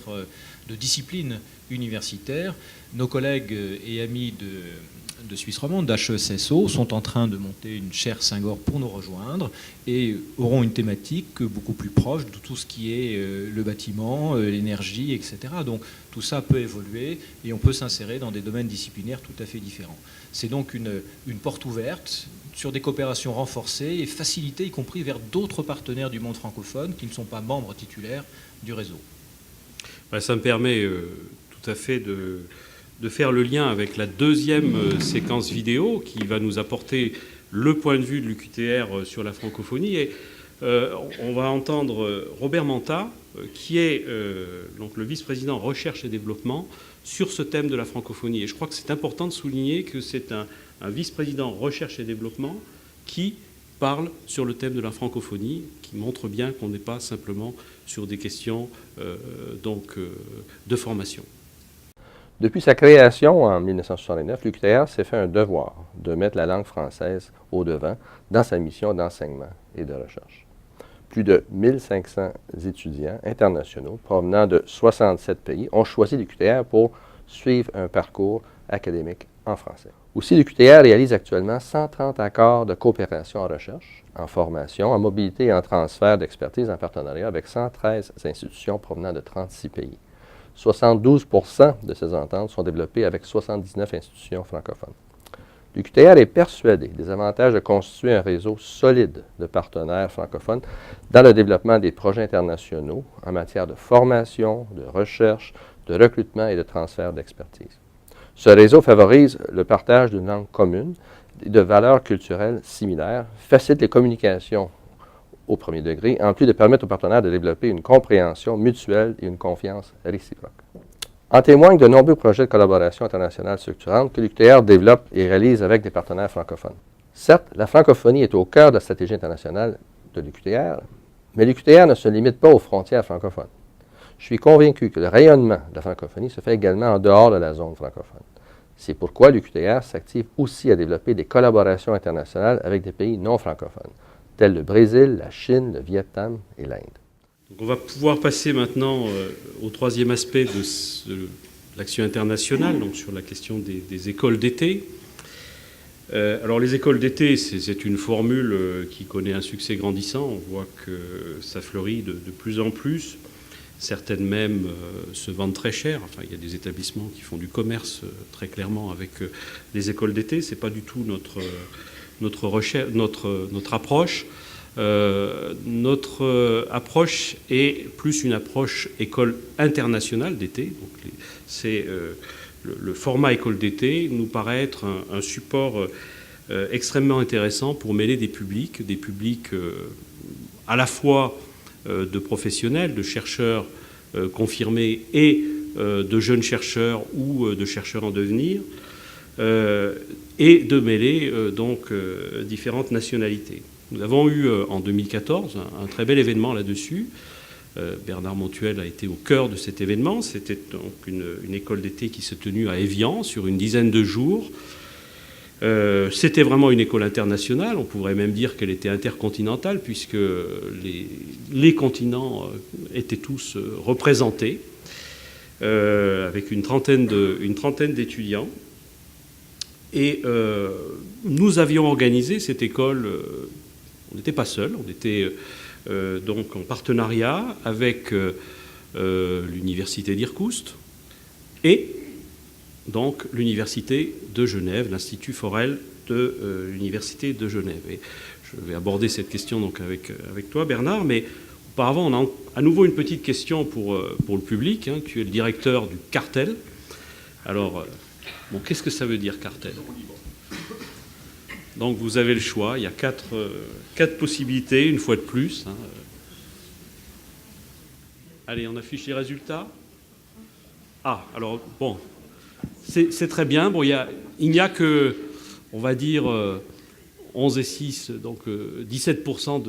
de disciplines universitaires. Nos collègues et amis de Suisse romande, d'HESSO, sont en train de monter une chaire Senghor pour nous rejoindre et auront une thématique beaucoup plus proche de tout ce qui est le bâtiment, l'énergie, etc. Donc tout ça peut évoluer et on peut s'insérer dans des domaines disciplinaires tout à fait différents. C'est donc une porte ouverte sur des coopérations renforcées et facilitées, y compris vers d'autres partenaires du monde francophone qui ne sont pas membres titulaires du réseau. Ça me permet tout à fait de faire le lien avec la deuxième séquence vidéo qui va nous apporter le point de vue de l'UQTR sur la francophonie. Et on va entendre Robert Manta, qui est donc le vice-président recherche et développement sur ce thème de la francophonie. Et je crois que c'est important de souligner que c'est un vice-président recherche et développement qui parle sur le thème de la francophonie, qui montre bien qu'on n'est pas simplement sur des questions de formation. Depuis sa création en 1969, l'UQTR s'est fait un devoir de mettre la langue française au devant dans sa mission d'enseignement et de recherche. Plus de 1500 étudiants internationaux provenant de 67 pays ont choisi l'UQTR pour suivre un parcours académique en français. Aussi, l'UQTR réalise actuellement 130 accords de coopération en recherche, en formation, en mobilité et en transfert d'expertise en partenariat avec 113 institutions provenant de 36 pays. 72% de ces ententes sont développées avec 79 institutions francophones. L'UQTR est persuadé des avantages de constituer un réseau solide de partenaires francophones dans le développement des projets internationaux en matière de formation, de recherche, de recrutement et de transfert d'expertise. Ce réseau favorise le partage d'une langue commune et de valeurs culturelles similaires, facilite les communications au premier degré, en plus de permettre aux partenaires de développer une compréhension mutuelle et une confiance réciproque. En témoignent de nombreux projets de collaboration internationale structurante que l'UQTR développe et réalise avec des partenaires francophones. Certes, la francophonie est au cœur de la stratégie internationale de l'UQTR, mais l'UQTR ne se limite pas aux frontières francophones. Je suis convaincu que le rayonnement de la francophonie se fait également en dehors de la zone francophone. C'est pourquoi l'UQTR s'active aussi à développer des collaborations internationales avec des pays non francophones, tels le Brésil, la Chine, le Vietnam et l'Inde. On va pouvoir passer maintenant au troisième aspect de l'action internationale, donc sur la question des écoles d'été. Alors les écoles d'été, c'est une formule qui connaît un succès grandissant. On voit que ça fleurit de plus en plus. Certaines même se vendent très cher. Enfin, il y a des établissements qui font du commerce très clairement avec les écoles d'été. Ce n'est pas du tout notre approche. Notre approche est plus une approche école internationale d'été. Le format école d'été nous paraît être un support extrêmement intéressant pour mêler des publics à la fois de professionnels, de chercheurs confirmés et de jeunes chercheurs ou de chercheurs en devenir, et de mêler différentes nationalités. Nous avons eu en 2014 un très bel événement là-dessus. Bernard Montuel a été au cœur de cet événement. C'était donc une école d'été qui s'est tenue à Évian sur une dizaine de jours. C'était vraiment une école internationale. On pourrait même dire qu'elle était intercontinentale puisque les continents étaient tous représentés avec une trentaine d'étudiants. Et nous avions organisé cette école. On n'était pas seuls, on était donc en partenariat avec l'université d'Irkoutsk et donc l'université de Genève, l'Institut Forel de l'université de Genève. Et je vais aborder cette question donc avec toi, Bernard, mais auparavant, on a à nouveau une petite question pour le public. Hein. Tu es le directeur du cartel. Alors, qu'est-ce que ça veut dire, cartel ? Donc vous avez le choix, il y a quatre possibilités, une fois de plus. Hein. Allez, on affiche les résultats. Ah, alors, c'est très bien. Bon, il n'y a que, on va dire, 11 et 6, donc 18%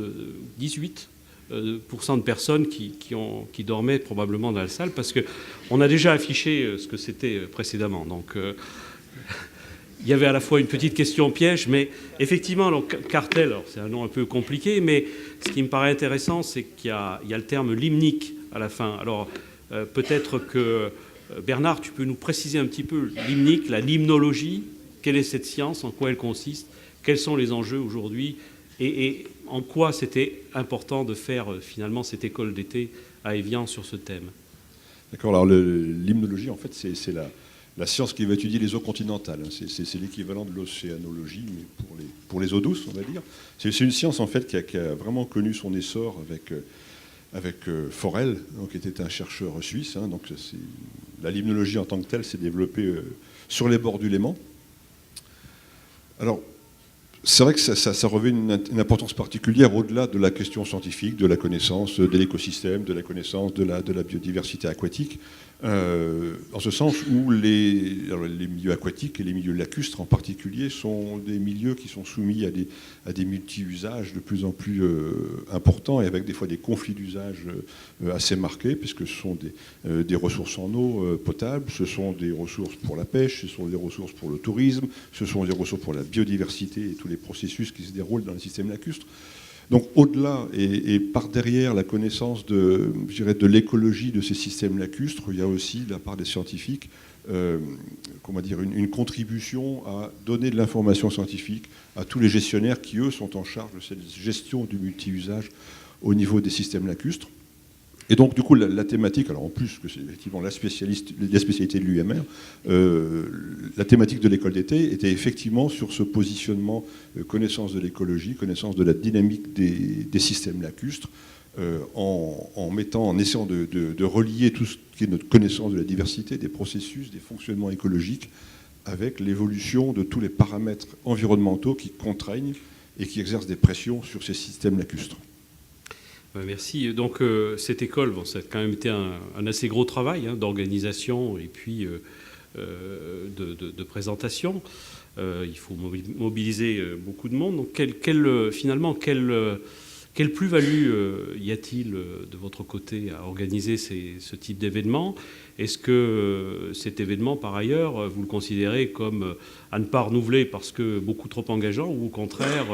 de personnes qui dormaient probablement dans la salle, parce qu'on a déjà affiché ce que c'était précédemment. Donc, il y avait à la fois une petite question piège, mais effectivement, donc, cartel, c'est un nom un peu compliqué, mais ce qui me paraît intéressant, c'est qu'il y a le terme limnique à la fin. Alors, peut-être que Bernard, tu peux nous préciser un petit peu l'hymnique, la limnologie, quelle est cette science, en quoi elle consiste, quels sont les enjeux aujourd'hui et en quoi c'était important de faire finalement cette école d'été à Évian sur ce thème. D'accord, alors l'hymnologie, en fait, c'est la science qui va étudier les eaux continentales. C'est l'équivalent de l'océanologie, mais pour les eaux douces, on va dire. C'est une science, en fait, qui a vraiment connu son essor avec Forel, donc, qui était un chercheur suisse. Hein, donc la limnologie en tant que telle s'est développée sur les bords du Léman. Alors, c'est vrai que ça revêt une importance particulière au-delà de la question scientifique, de la connaissance de l'écosystème, de la connaissance de la biodiversité aquatique, en ce sens où les milieux aquatiques et les milieux lacustres en particulier sont des milieux qui sont soumis à des multi-usages de plus en plus importants et avec des fois des conflits d'usage assez marqués, puisque ce sont des ressources en eau potable, ce sont des ressources pour la pêche, ce sont des ressources pour le tourisme, ce sont des ressources pour la biodiversité et tous les processus qui se déroulent dans le système lacustre. Donc au-delà et par derrière la connaissance de l'écologie de ces systèmes lacustres, il y a aussi de la part des scientifiques une contribution à donner de l'information scientifique à tous les gestionnaires qui, eux, sont en charge de cette gestion du multi-usage au niveau des systèmes lacustres. Et donc, du coup, la thématique, alors en plus que c'est effectivement la spécialité de l'UMR, la thématique de l'école d'été était effectivement sur ce positionnement connaissance de l'écologie, connaissance de la dynamique des systèmes lacustres, en essayant de relier tout ce qui est notre connaissance de la diversité, des processus, des fonctionnements écologiques, avec l'évolution de tous les paramètres environnementaux qui contraignent et qui exercent des pressions sur ces systèmes lacustres. Merci. Donc cette école, ça a quand même été un assez gros travail d'organisation et puis de présentation. Il faut mobiliser beaucoup de monde. Donc finalement, quelle plus-value y a-t-il de votre côté à organiser ce type d'événement? Est-ce que cet événement, par ailleurs, vous le considérez comme à ne pas renouveler parce que beaucoup trop engageant ou au contraire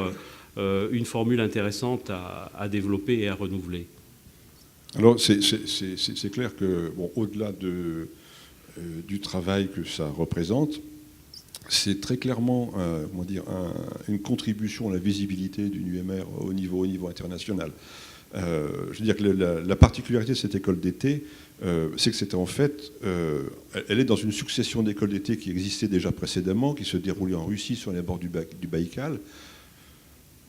une formule intéressante à développer et à renouveler? Alors, c'est clair que, au-delà du travail que ça représente, c'est très clairement une contribution à la visibilité d'une UMR au niveau international. Je veux dire que la particularité de cette école d'été, c'est que c'était en fait, elle est dans une succession d'écoles d'été qui existaient déjà précédemment, qui se déroulaient en Russie sur les bords du Baïkal,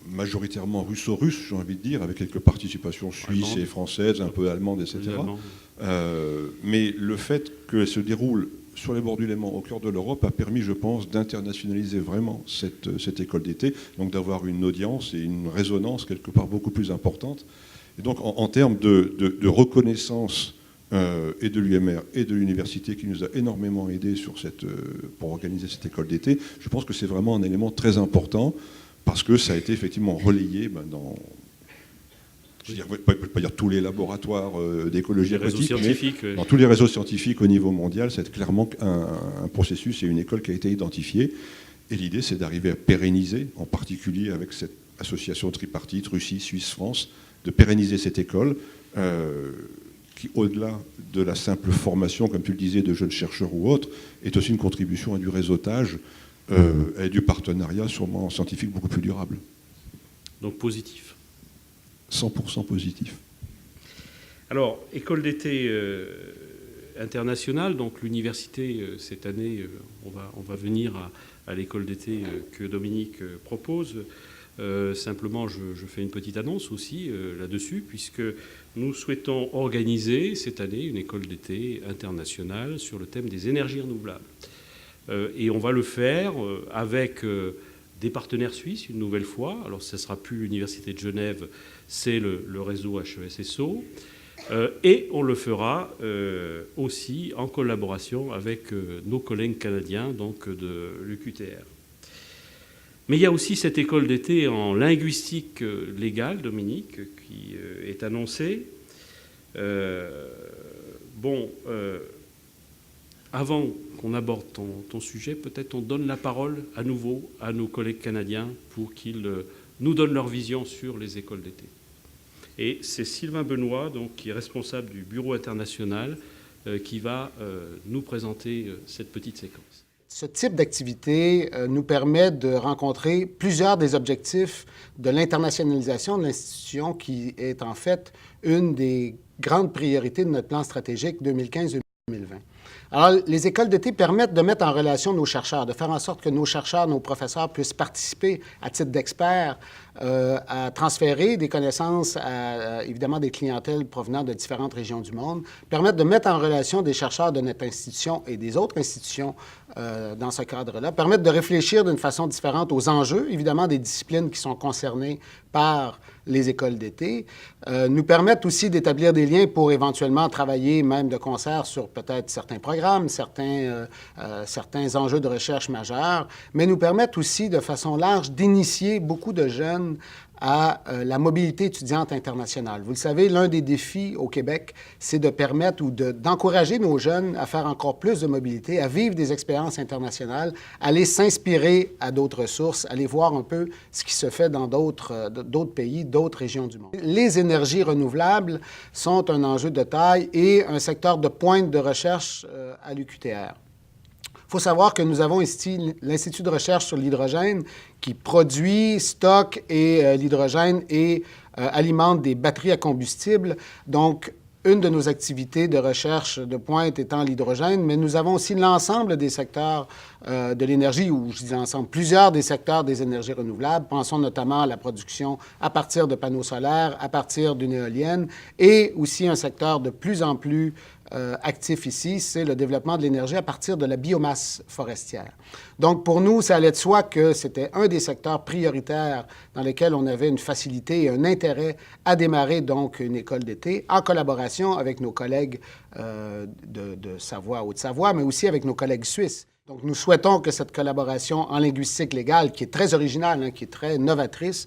majoritairement russo-russe, j'ai envie de dire, avec quelques participations suisses et françaises, un peu allemandes, etc. Mais le fait qu'elle se déroule sur les bords du Léman, au cœur de l'Europe, a permis, je pense, d'internationaliser vraiment cette école d'été, donc d'avoir une audience et une résonance quelque part beaucoup plus importante. Et donc, en termes de reconnaissance et de l'UMR et de l'université qui nous a énormément aidés pour organiser cette école d'été, je pense que c'est vraiment un élément très important, parce que ça a été effectivement relayé dans, je ne peux pas dire tous les laboratoires d'écologie aquatique, mais dans tous les réseaux scientifiques au niveau mondial, c'est clairement un processus et une école qui a été identifiée. Et l'idée, c'est d'arriver à pérenniser, en particulier avec cette association tripartite, Russie, Suisse, France, de pérenniser cette école qui, au-delà de la simple formation, comme tu le disais, de jeunes chercheurs ou autres, est aussi une contribution à du réseautage et du partenariat sûrement scientifique beaucoup plus durable. Donc positif. 100% positif. Alors, école d'été internationale, donc l'université, cette année, on va venir à l'école d'été que Dominique propose. Simplement, je fais une petite annonce aussi là-dessus, puisque nous souhaitons organiser cette année une école d'été internationale sur le thème des énergies renouvelables. Et on va le faire avec des partenaires suisses, une nouvelle fois. Alors, ce ne sera plus l'Université de Genève, c'est le réseau HESSO. Et on le fera aussi en collaboration avec nos collègues canadiens, donc de l'UQTR. Mais il y a aussi cette école d'été en linguistique légale, Dominique, qui est annoncée. Avant qu'on aborde ton sujet, peut-être on donne la parole à nouveau à nos collègues canadiens pour qu'ils nous donnent leur vision sur les écoles d'été. Et c'est Sylvain Benoît, donc, qui est responsable du bureau international, qui va nous présenter cette petite séquence. Ce type d'activité nous permet de rencontrer plusieurs des objectifs de l'internationalisation de l'institution, qui est en fait une des grandes priorités de notre plan stratégique 2015-2020. Alors, les écoles d'été permettent de mettre en relation nos chercheurs, de faire en sorte que nos chercheurs, nos professeurs puissent participer à titre d'experts, à transférer des connaissances à, évidemment, des clientèles provenant de différentes régions du monde, permettent de mettre en relation des chercheurs de notre institution et des autres institutions dans ce cadre-là, permettent de réfléchir d'une façon différente aux enjeux, évidemment, des disciplines qui sont concernées par les écoles d'été, nous permettent aussi d'établir des liens pour éventuellement travailler même de concert sur peut-être certains programmes, certains enjeux de recherche majeurs, mais nous permettent aussi de façon large d'initier beaucoup de jeunes à la mobilité étudiante internationale. Vous le savez, l'un des défis au Québec, c'est de permettre ou d'encourager nos jeunes à faire encore plus de mobilité, à vivre des expériences internationales, à aller s'inspirer à d'autres sources, à aller voir un peu ce qui se fait dans d'autres pays, d'autres régions du monde. Les énergies renouvelables sont un enjeu de taille et un secteur de pointe de recherche à l'UQTR. Il faut savoir que nous avons ici l'Institut de recherche sur l'hydrogène qui produit, stocke l'hydrogène et alimente des batteries à combustible. Donc, une de nos activités de recherche de pointe étant l'hydrogène, mais nous avons aussi l'ensemble des secteurs de l'énergie, ou je dis ensemble, plusieurs des secteurs des énergies renouvelables. Pensons notamment à la production à partir de panneaux solaires, à partir d'une éolienne, et aussi un secteur de plus en plus actif ici, c'est le développement de l'énergie à partir de la biomasse forestière. Donc, pour nous, ça allait de soi que c'était un des secteurs prioritaires dans lesquels on avait une facilité et un intérêt à démarrer donc une école d'été en collaboration avec nos collègues de Savoie, Haute-Savoie, mais aussi avec nos collègues suisses. Donc, nous souhaitons que cette collaboration en linguistique légale, qui est très originale, qui est très novatrice,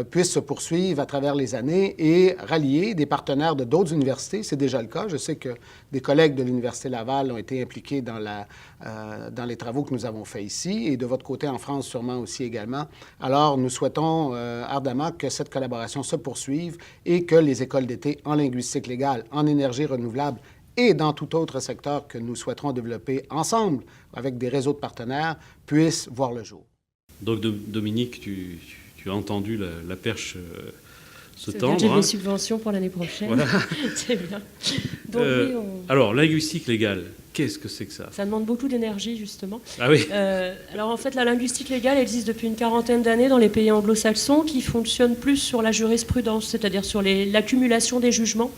puisse se poursuivre à travers les années et rallier des partenaires de d'autres universités. C'est déjà le cas. Je sais que des collègues de l'Université Laval ont été impliqués dans les travaux que nous avons faits ici et de votre côté en France sûrement aussi également. Alors, nous souhaitons ardemment que cette collaboration se poursuive et que les écoles d'été en linguistique légale, en énergie renouvelable et dans tout autre secteur que nous souhaiterons développer ensemble avec des réseaux de partenaires puissent voir le jour. Donc, Dominique, tu as entendu la perche se tendre. J'ai des subventions pour l'année prochaine. Voilà. C'est bien. Donc, Alors, linguistique légale, qu'est-ce que c'est que ça? Ça demande beaucoup d'énergie, justement. Ah oui. Alors, en fait, la linguistique légale existe depuis une quarantaine d'années dans les pays anglo-saxons qui fonctionnent plus sur la jurisprudence, c'est-à-dire sur l'accumulation des jugements,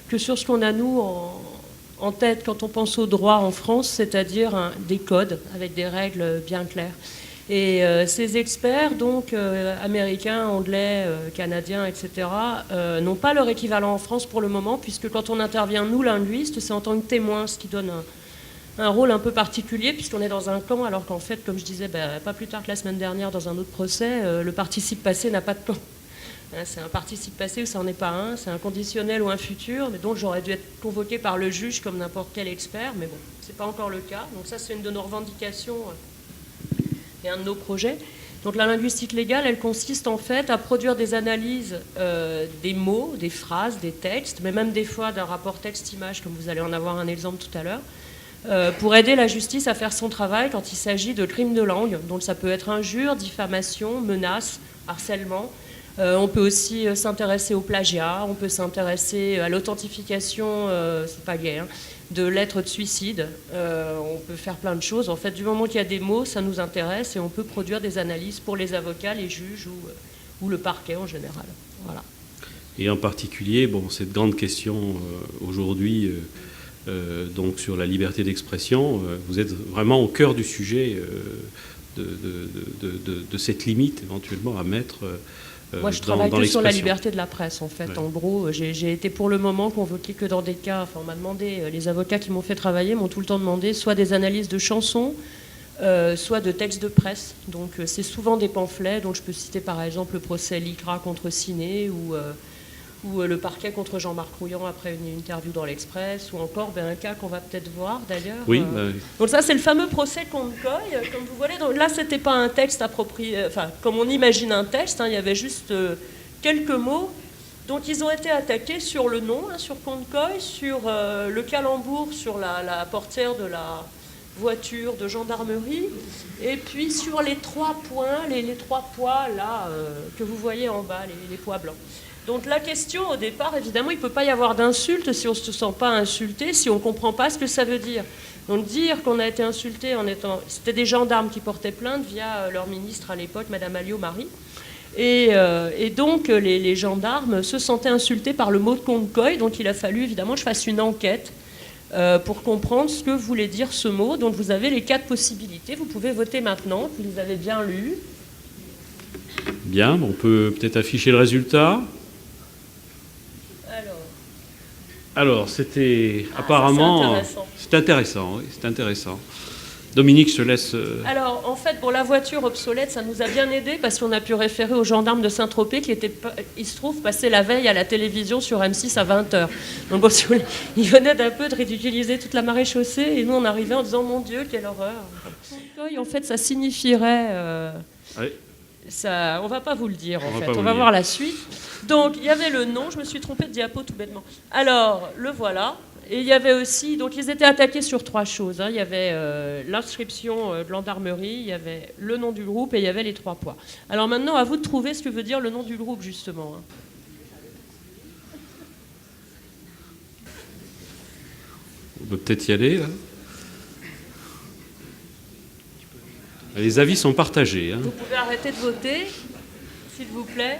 que sur ce qu'on a, nous, en tête quand on pense au droit en France, c'est-à-dire des codes avec des règles bien claires. Et ces experts, donc américains, anglais, canadiens, etc., n'ont pas leur équivalent en France pour le moment, puisque quand on intervient, nous, linguistes, c'est en tant que témoins, ce qui donne un rôle un peu particulier, puisqu'on est dans un camp, alors qu'en fait, comme je disais, pas plus tard que la semaine dernière, dans un autre procès, le participe passé n'a pas de camp. C'est un participe passé ou ça n'en est pas un, c'est un conditionnel ou un futur, mais donc j'aurais dû être convoqué par le juge comme n'importe quel expert, mais bon, c'est pas encore le cas. Donc ça, c'est une de nos revendications et un de nos projets. Donc la linguistique légale, elle consiste en fait à produire des analyses des mots, des phrases, des textes, mais même des fois d'un rapport texte-image, comme vous allez en avoir un exemple tout à l'heure, pour aider la justice à faire son travail quand il s'agit de crimes de langue. Donc ça peut être injure, diffamation, menace, harcèlement. On peut aussi s'intéresser au plagiat, on peut s'intéresser à l'authentification, c'est pas gay, de lettres de suicide. On peut faire plein de choses. En fait, du moment qu'il y a des mots, ça nous intéresse et on peut produire des analyses pour les avocats, les juges ou le parquet en général. Voilà. Et en particulier, cette grande question aujourd'hui, donc sur la liberté d'expression, vous êtes vraiment au cœur du sujet de cette limite éventuellement à mettre. Moi, je travaille que sur la liberté de la presse, en fait. Ouais. En gros, j'ai été pour le moment convoquée que dans des cas... Enfin, on m'a demandé... Les avocats qui m'ont fait travailler m'ont tout le temps demandé soit des analyses de chansons, soit de textes de presse. Donc, c'est souvent des pamphlets. Donc, je peux citer, par exemple, le procès Licra contre Ciné ou le parquet contre Jean-Marc Rouillant après une interview dans l'Express, ou encore un cas qu'on va peut-être voir, d'ailleurs. Oui. Donc ça, c'est le fameux procès Concoy, comme vous voyez. Donc là, c'était pas un texte approprié, comme on imagine un texte, il y avait juste quelques mots Donc ils ont été attaqués sur le nom, hein, sur Konkoy, sur le calembour, sur la portière de la voiture de gendarmerie, et puis sur les 3 points, les 3 poids là que vous voyez en bas, les poids blancs. Donc la question au départ, évidemment, il ne peut pas y avoir d'insulte si on ne se sent pas insulté, si on ne comprend pas ce que ça veut dire. Donc dire qu'on a été insulté en étant... C'était des gendarmes qui portaient plainte via leur ministre à l'époque, Madame Alliot-Marie. Et donc les gendarmes se sentaient insultés par le mot de Konkoy, donc il a fallu évidemment que je fasse une enquête pour comprendre ce que voulait dire ce mot. Donc vous avez les 4 possibilités, vous pouvez voter maintenant, vous les avez bien lus. Bien, on peut peut-être afficher le résultat. Alors, c'était apparemment... C'est intéressant, oui, c'est intéressant. Dominique, je te laisse... Alors, en fait, pour la voiture obsolète, ça nous a bien aidé parce qu'on a pu référer aux gendarmes de Saint-Tropez qui étaient, il se trouve, passés la veille à la télévision sur M6 à 20h. Donc, bon, si vous voulez, ils venaient d'un peu de ridiculiser toute la maréchaussée et nous, on arrivait en disant « Mon Dieu, quelle horreur !» En fait, ça signifierait... Oui. Ça, on ne va pas vous le dire, en fait. On va voir la suite. Donc, il y avait le nom. Je me suis trompée de diapo tout bêtement. Alors, le voilà. Et il y avait aussi... Donc, ils étaient attaqués sur 3 choses. Hein. Il y avait l'inscription de gendarmerie, il y avait le nom du groupe et il y avait les 3 poids. Alors maintenant, à vous de trouver ce que veut dire le nom du groupe, justement. Hein. On peut peut-être y aller, là. Les avis sont partagés. Hein. Vous pouvez arrêter de voter, s'il vous plaît.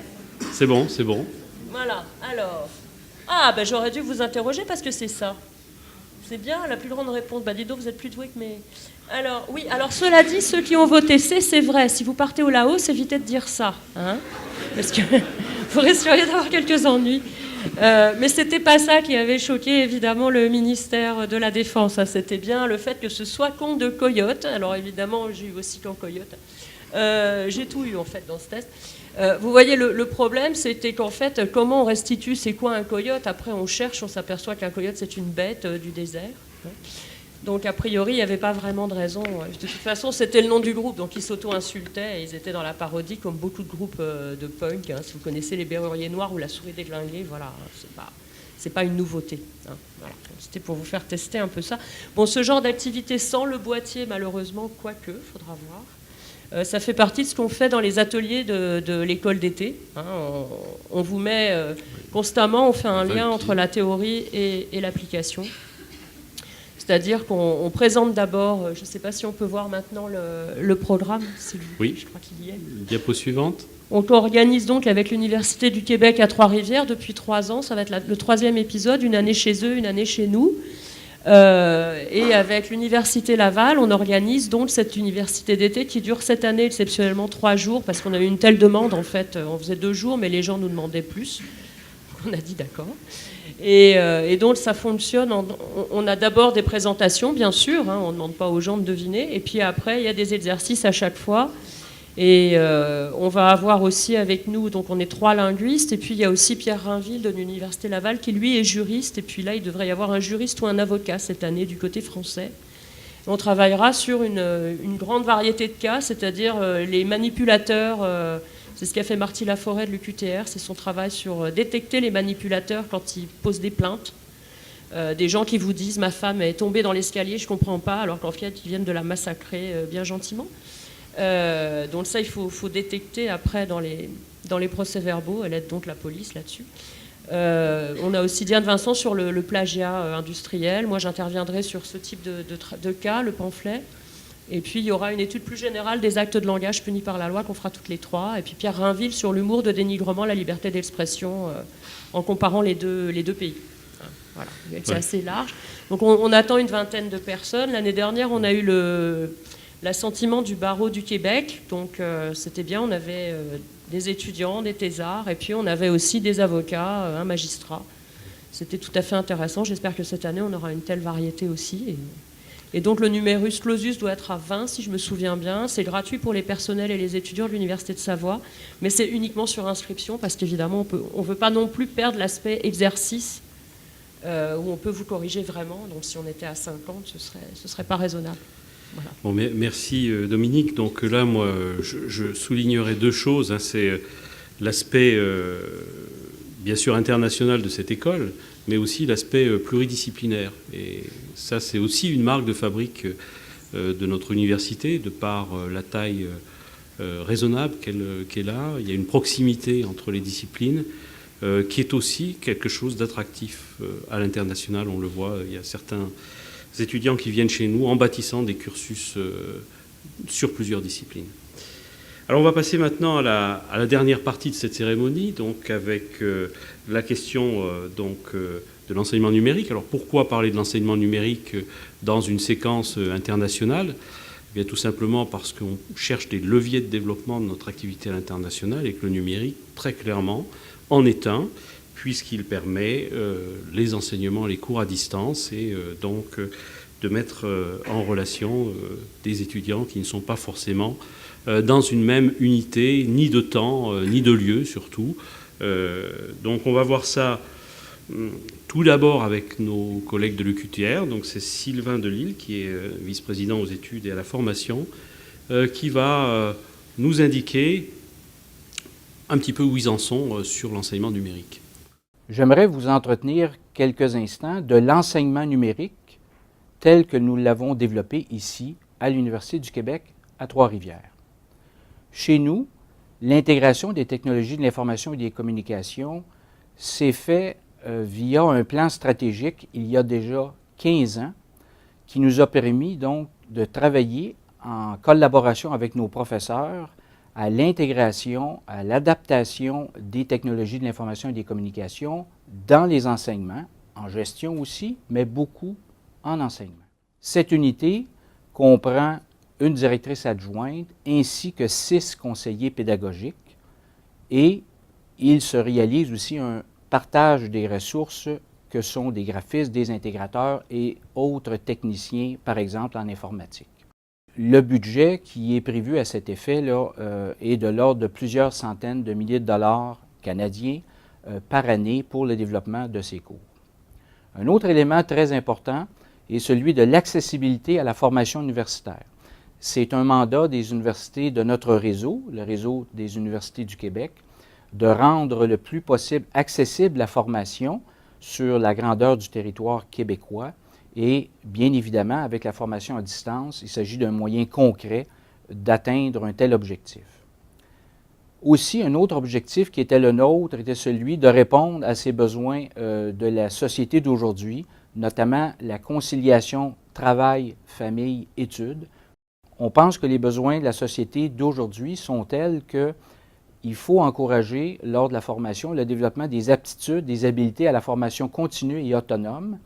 C'est bon, c'est bon. Voilà, alors... Ah, ben j'aurais dû vous interroger parce que c'est ça. C'est bien, la plus grande réponse. Bah dis donc, vous êtes plus doué que mes... Alors, oui, alors cela dit, ceux qui ont voté c'est vrai. Si vous partez au Laos, évitez de dire ça. Hein, parce que vous risqueriez d'avoir quelques ennuis. Mais c'était pas ça qui avait choqué évidemment le ministère de la Défense. Hein. C'était bien le fait que ce soit con de coyote. Alors évidemment, j'ai eu aussi con coyote. J'ai tout eu en fait dans ce test. Vous voyez, le problème, c'était qu'en fait, comment on restitue c'est quoi un coyote? Après, on cherche, on s'aperçoit qu'un coyote, c'est une bête du désert. Hein. Donc, a priori, il n'y avait pas vraiment de raison. De toute façon, c'était le nom du groupe, donc ils s'auto-insultaient et ils étaient dans la parodie, comme beaucoup de groupes de punk. Hein. Si vous connaissez les Berruriers Noirs ou la Souris déglinguée, voilà, c'est pas une nouveauté. Hein. Voilà. C'était pour vous faire tester un peu ça. Bon, ce genre d'activité sans le boîtier, malheureusement, quoique, il faudra voir. Ça fait partie de ce qu'on fait dans les ateliers de l'école d'été. Hein. On vous met constamment, on fait un lien entre la théorie et l'application. C'est-à-dire qu'on présente d'abord, je ne sais pas si on peut voir maintenant le programme. Oui, je crois qu'il y est. Diapo suivante. On organise donc avec l'Université du Québec à Trois-Rivières depuis 3 ans. Ça va être le 3e épisode, une année chez eux, une année chez nous. Et avec l'Université Laval, on organise donc cette université d'été qui dure cette année exceptionnellement 3 jours parce qu'on a eu une telle demande en fait. On faisait 2 jours, mais les gens nous demandaient plus. On a dit d'accord. Et donc ça fonctionne. On a d'abord des présentations, bien sûr. Hein, on ne demande pas aux gens de deviner. Et puis après, il y a des exercices à chaque fois. Et on va avoir aussi avec nous, donc on est 3 linguistes, et puis il y a aussi Pierre Rainville de l'Université Laval qui lui est juriste, et puis là il devrait y avoir un juriste ou un avocat cette année du côté français. On travaillera sur une grande variété de cas, c'est-à-dire les manipulateurs, c'est ce qu'a fait Marty Laforêt de l'UQTR, c'est son travail sur détecter les manipulateurs quand ils posent des plaintes. Des gens qui vous disent « ma femme est tombée dans l'escalier, je ne comprends pas », alors qu'en fait ils viennent de la massacrer bien gentiment. Donc ça, il faut détecter après dans les procès-verbaux. Elle aide donc la police là-dessus. On a aussi Diane Vincent sur le plagiat industriel. Moi, j'interviendrai sur ce type de cas, le pamphlet. Et puis, il y aura une étude plus générale des actes de langage punis par la loi qu'on fera toutes les 3. Et puis, Pierre Rainville sur l'humour de dénigrement, la liberté d'expression, en comparant les deux pays. Voilà, c'est assez large. Donc, on attend une 20aine de personnes. L'année dernière, on a eu l'assentiment du barreau du Québec, donc c'était bien, on avait des étudiants, des thésards, et puis on avait aussi des avocats, un magistrat. C'était tout à fait intéressant, j'espère que cette année on aura une telle variété aussi. Et donc le numerus clausus doit être à 20 si je me souviens bien, c'est gratuit pour les personnels et les étudiants de l'Université de Savoie, mais c'est uniquement sur inscription, parce qu'évidemment on ne veut pas non plus perdre l'aspect exercice, où on peut vous corriger vraiment, donc si on était à 50, ce serait pas raisonnable. Voilà. Bon, merci Dominique. Donc là, moi, je soulignerai 2 choses. Hein. C'est l'aspect bien sûr international de cette école, mais aussi l'aspect pluridisciplinaire. Et ça, c'est aussi une marque de fabrique de notre université, de par la taille raisonnable qu'elle a. Il y a une proximité entre les disciplines qui est aussi quelque chose d'attractif à l'international. On le voit, il y a certains étudiants qui viennent chez nous en bâtissant des cursus sur plusieurs disciplines. Alors on va passer maintenant à la dernière partie de cette cérémonie, donc avec la question de l'enseignement numérique. Alors pourquoi parler de l'enseignement numérique dans une séquence internationale ? Eh bien, tout simplement parce qu'on cherche des leviers de développement de notre activité à l'international et que le numérique, très clairement, en est un, puisqu'il permet les enseignements, les cours à distance et donc de mettre en relation des étudiants qui ne sont pas forcément dans une même unité, ni de temps, ni de lieu surtout. Donc on va voir ça tout d'abord avec nos collègues de l'UQTR. Donc c'est Sylvain Delille, qui est vice-président aux études et à la formation, qui va nous indiquer un petit peu où ils en sont sur l'enseignement numérique. J'aimerais vous entretenir quelques instants de l'enseignement numérique tel que nous l'avons développé ici à l'Université du Québec à Trois-Rivières. Chez nous, l'intégration des technologies de l'information et des communications s'est faite via un plan stratégique il y a déjà 15 ans qui nous a permis donc de travailler en collaboration avec nos professeurs à l'intégration, à l'adaptation des technologies de l'information et des communications dans les enseignements, en gestion aussi, mais beaucoup en enseignement. Cette unité comprend une directrice adjointe ainsi que 6 conseillers pédagogiques et il se réalise aussi un partage des ressources que sont des graphistes, des intégrateurs et autres techniciens, par exemple en informatique. Le budget qui est prévu à cet effet là, est de l'ordre de plusieurs centaines de milliers de dollars canadiens par année pour le développement de ces cours. Un autre élément très important est celui de l'accessibilité à la formation universitaire. C'est un mandat des universités de notre réseau, le réseau des universités du Québec, de rendre le plus possible accessible la formation sur la grandeur du territoire québécois. Et bien évidemment, avec la formation à distance, il s'agit d'un moyen concret d'atteindre un tel objectif. Aussi, un autre objectif qui était le nôtre était celui de répondre à ces besoins de la société d'aujourd'hui, notamment la conciliation travail, famille, études. On pense que les besoins de la société d'aujourd'hui sont tels qu'il faut encourager, lors de la formation, le développement des aptitudes, des habiletés à la formation continue et autonome.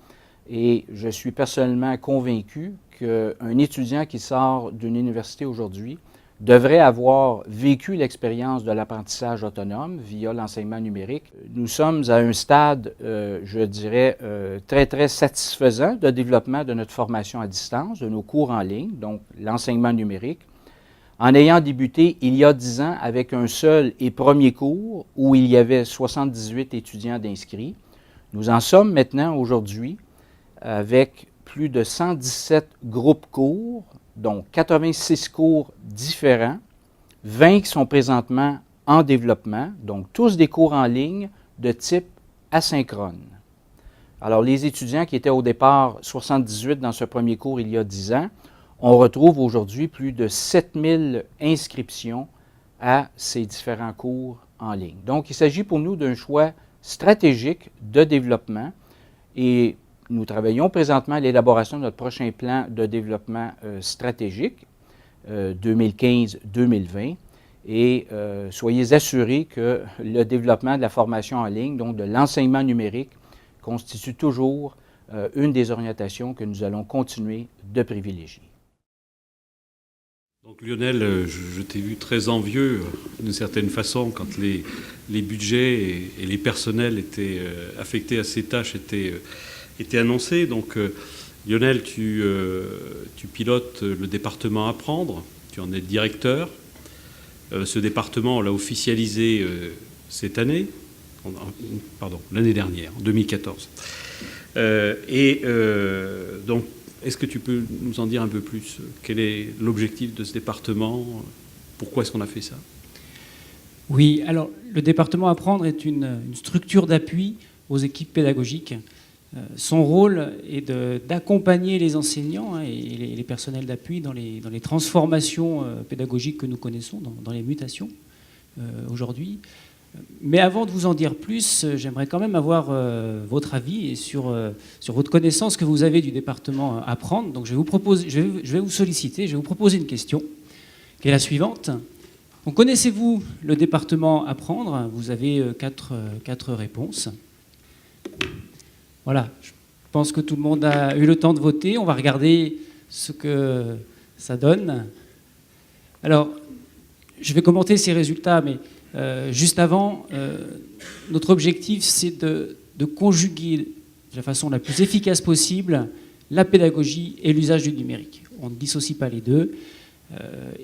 Et je suis personnellement convaincu qu'un étudiant qui sort d'une université aujourd'hui devrait avoir vécu l'expérience de l'apprentissage autonome via l'enseignement numérique. Nous sommes à un stade, je dirais, très, très satisfaisant de développement de notre formation à distance, de nos cours en ligne, donc l'enseignement numérique, en ayant débuté il y a 10 ans avec un seul et premier cours où il y avait 78 étudiants d'inscrits. Nous en sommes maintenant aujourd'hui avec plus de 117 groupes cours, donc 86 cours différents, 20 qui sont présentement en développement, donc tous des cours en ligne de type asynchrone. Alors les étudiants qui étaient au départ 78 dans ce premier cours il y a 10 ans, on retrouve aujourd'hui plus de 7000 inscriptions à ces différents cours en ligne. Donc il s'agit pour nous d'un choix stratégique de développement et nous travaillons présentement à l'élaboration de notre prochain plan de développement stratégique 2015-2020 et soyez assurés que le développement de la formation en ligne, donc de l'enseignement numérique, constitue toujours une des orientations que nous allons continuer de privilégier. Donc Lionel, je t'ai vu très envieux d'une certaine façon quand les budgets et les personnels étaient affectés à ces tâches étaient annoncés. Donc Lionel, tu pilotes le département Apprendre, tu en es le directeur. Ce département, on l'a officialisé cette année, l'année dernière, en 2014. Donc, est-ce que tu peux nous en dire un peu plus? Quel est l'objectif de ce département? Pourquoi est-ce qu'on a fait ça? Oui, alors le département Apprendre est une structure d'appui aux équipes pédagogiques. Son rôle est d'accompagner les enseignants et les personnels d'appui dans les transformations pédagogiques que nous connaissons, dans les mutations aujourd'hui. Mais avant de vous en dire plus, j'aimerais quand même avoir votre avis et sur votre connaissance que vous avez du département Apprendre. Donc je vais vous solliciter, je vais vous proposer une question, qui est la suivante. Donc, connaissez-vous le département Apprendre? Vous avez quatre réponses. Voilà, je pense que tout le monde a eu le temps de voter. On va regarder ce que ça donne. Alors, je vais commenter ces résultats, mais juste avant, notre objectif, c'est de conjuguer de la façon la plus efficace possible la pédagogie et l'usage du numérique. On ne dissocie pas les deux.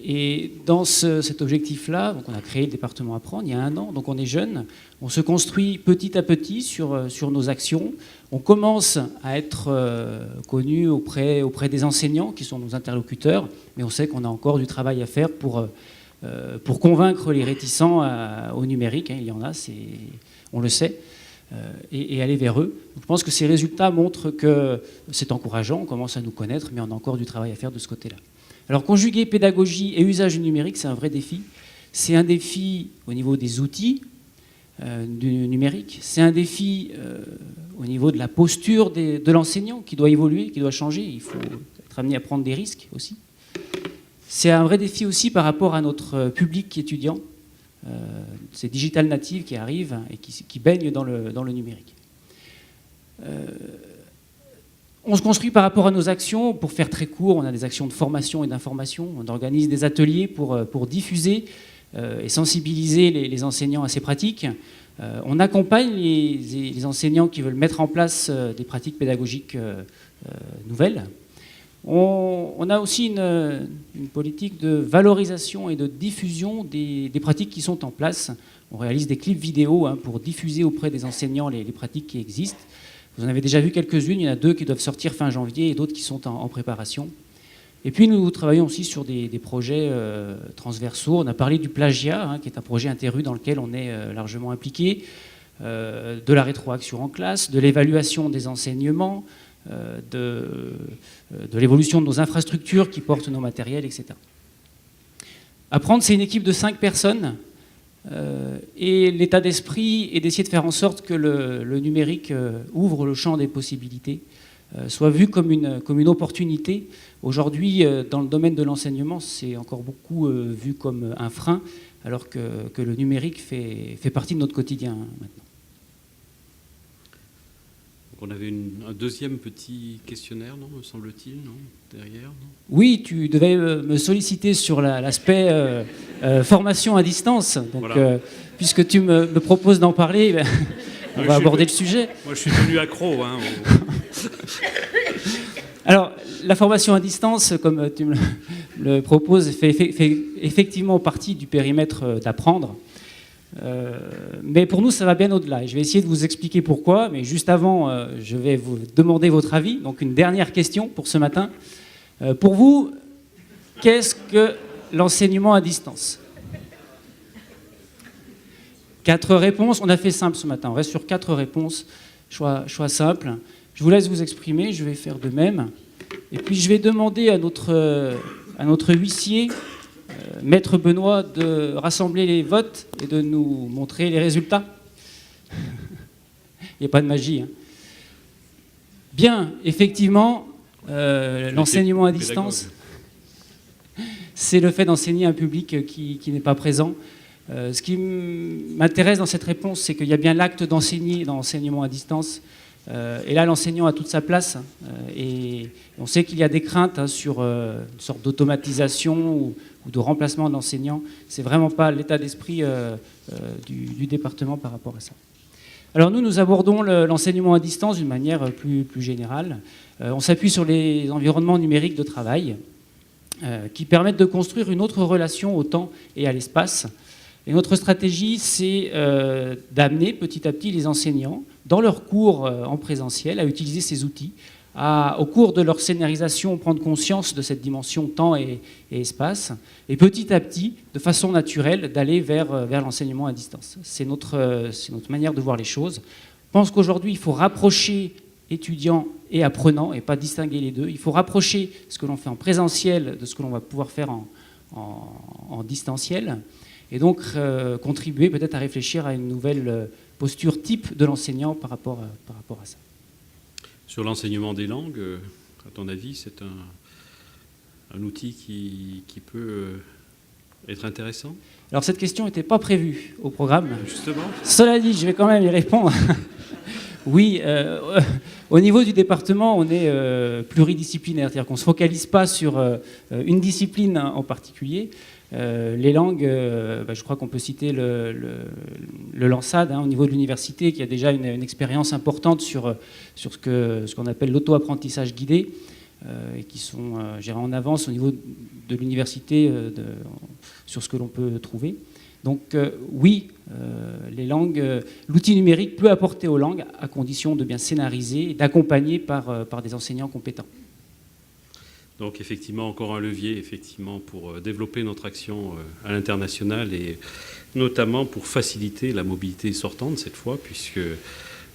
Et dans cet objectif-là, donc on a créé le département Apprendre il y a 1 an, donc on est jeune, on se construit petit à petit sur nos actions, on commence à être connu auprès des enseignants qui sont nos interlocuteurs, mais on sait qu'on a encore du travail à faire pour convaincre les réticents au numérique, hein, il y en a, on le sait, et aller vers eux. Donc je pense que ces résultats montrent que c'est encourageant, on commence à nous connaître, mais on a encore du travail à faire de ce côté-là. Alors, conjuguer pédagogie et usage du numérique, c'est un vrai défi. C'est un défi au niveau des outils du numérique. C'est un défi au niveau de la posture de l'enseignant qui doit évoluer, qui doit changer. Il faut être amené à prendre des risques aussi. C'est un vrai défi aussi par rapport à notre public étudiant. Ces digital natives qui arrivent et qui baignent dans le numérique. On se construit par rapport à nos actions. Pour faire très court, on a des actions de formation et d'information. On organise des ateliers pour diffuser et sensibiliser les enseignants à ces pratiques. On accompagne les enseignants qui veulent mettre en place des pratiques pédagogiques nouvelles. On a aussi une politique de valorisation et de diffusion des pratiques qui sont en place. On réalise des clips vidéo pour diffuser auprès des enseignants les pratiques qui existent. Vous en avez déjà vu quelques-unes, il y en a 2 qui doivent sortir fin janvier et d'autres qui sont en préparation. Et puis nous travaillons aussi sur des projets transversaux. On a parlé du plagiat, qui est un projet interru dans lequel on est largement impliqué, de la rétroaction en classe, de l'évaluation des enseignements, de l'évolution de nos infrastructures qui portent nos matériels, etc. Apprendre, c'est une équipe de 5 personnes. Et l'état d'esprit est d'essayer de faire en sorte que le numérique ouvre le champ des possibilités, soit vu comme une opportunité. Aujourd'hui, dans le domaine de l'enseignement, c'est encore beaucoup vu comme un frein, alors que le numérique fait partie de notre quotidien maintenant. On avait un deuxième petit questionnaire, non, me semble-t-il, non, derrière, non? Oui, tu devais me solliciter sur l'aspect formation à distance. Donc, voilà. Puisque tu me proposes d'en parler, on va aborder le sujet. Moi, je suis devenu accro. Alors, la formation à distance, comme tu me le proposes, fait effectivement partie du périmètre d'Apprendre. Mais pour nous, ça va bien au-delà. Je vais essayer de vous expliquer pourquoi, mais juste avant, je vais vous demander votre avis. Donc une dernière question pour ce matin. Pour vous, qu'est-ce que l'enseignement à distance? 4 réponses. On a fait simple ce matin. On reste sur 4 réponses. Choix simple. Je vous laisse vous exprimer. Je vais faire de même. Et puis je vais demander à notre huissier, Maître Benoît, de rassembler les votes et de nous montrer les résultats. Il n'y a pas de magie. Bien, effectivement, l'enseignement à distance, c'est le fait d'enseigner à un public qui n'est pas présent. Ce qui m'intéresse dans cette réponse, c'est qu'il y a bien l'acte d'enseigner dans l'enseignement à distance. Et là, l'enseignant a toute sa place. Et on sait qu'il y a des craintes sur une sorte d'automatisation ou de remplacement de l'enseignant. C'est vraiment pas l'état d'esprit du département par rapport à ça. Alors nous abordons l'enseignement à distance d'une manière plus générale. On s'appuie sur les environnements numériques de travail qui permettent de construire une autre relation au temps et à l'espace. Et notre stratégie, c'est d'amener petit à petit les enseignants, dans leurs cours en présentiel, à utiliser ces outils, à, au cours de leur scénarisation, prendre conscience de cette dimension temps et espace, et petit à petit, de façon naturelle, d'aller vers l'enseignement à distance. C'est notre manière de voir les choses. Je pense qu'aujourd'hui, il faut rapprocher étudiants et apprenants, et pas distinguer les deux. Il faut rapprocher ce que l'on fait en présentiel de ce que l'on va pouvoir faire en distanciel, et donc contribuer peut-être à réfléchir à une nouvelle posture type de l'enseignant par rapport à ça. Sur l'enseignement des langues, à ton avis, c'est un outil qui peut être intéressant? Alors cette question n'était pas prévue au programme. Justement. Cela dit, je vais quand même y répondre. Oui, au niveau du département, on est pluridisciplinaire, c'est-à-dire qu'on ne se focalise pas sur une discipline en particulier. Les langues, je crois qu'on peut citer le LANSAD au niveau de l'université, qui a déjà une expérience importante sur ce qu'on appelle l'auto-apprentissage guidé, et qui sont en avance au niveau de l'université sur ce que l'on peut trouver. Donc oui, les langues, l'outil numérique peut apporter aux langues à condition de bien scénariser et d'accompagner par des enseignants compétents. Donc effectivement, encore un levier pour développer notre action à l'international et notamment pour faciliter la mobilité sortante cette fois, puisque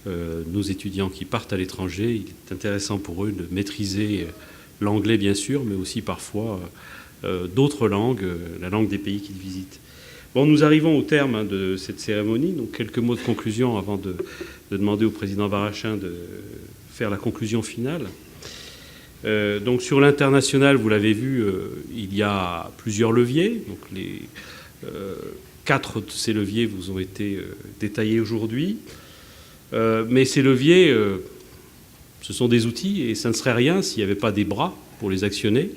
nos étudiants qui partent à l'étranger, il est intéressant pour eux de maîtriser l'anglais bien sûr, mais aussi parfois d'autres langues, la langue des pays qu'ils visitent. Bon, nous arrivons au terme de cette cérémonie, donc quelques mots de conclusion avant de demander au président Varachin de faire la conclusion finale. Donc sur l'international, vous l'avez vu, il y a plusieurs leviers. Donc les 4 de ces leviers vous ont été détaillés aujourd'hui. Mais ces leviers, ce sont des outils et ça ne serait rien s'il n'y avait pas des bras pour les actionner.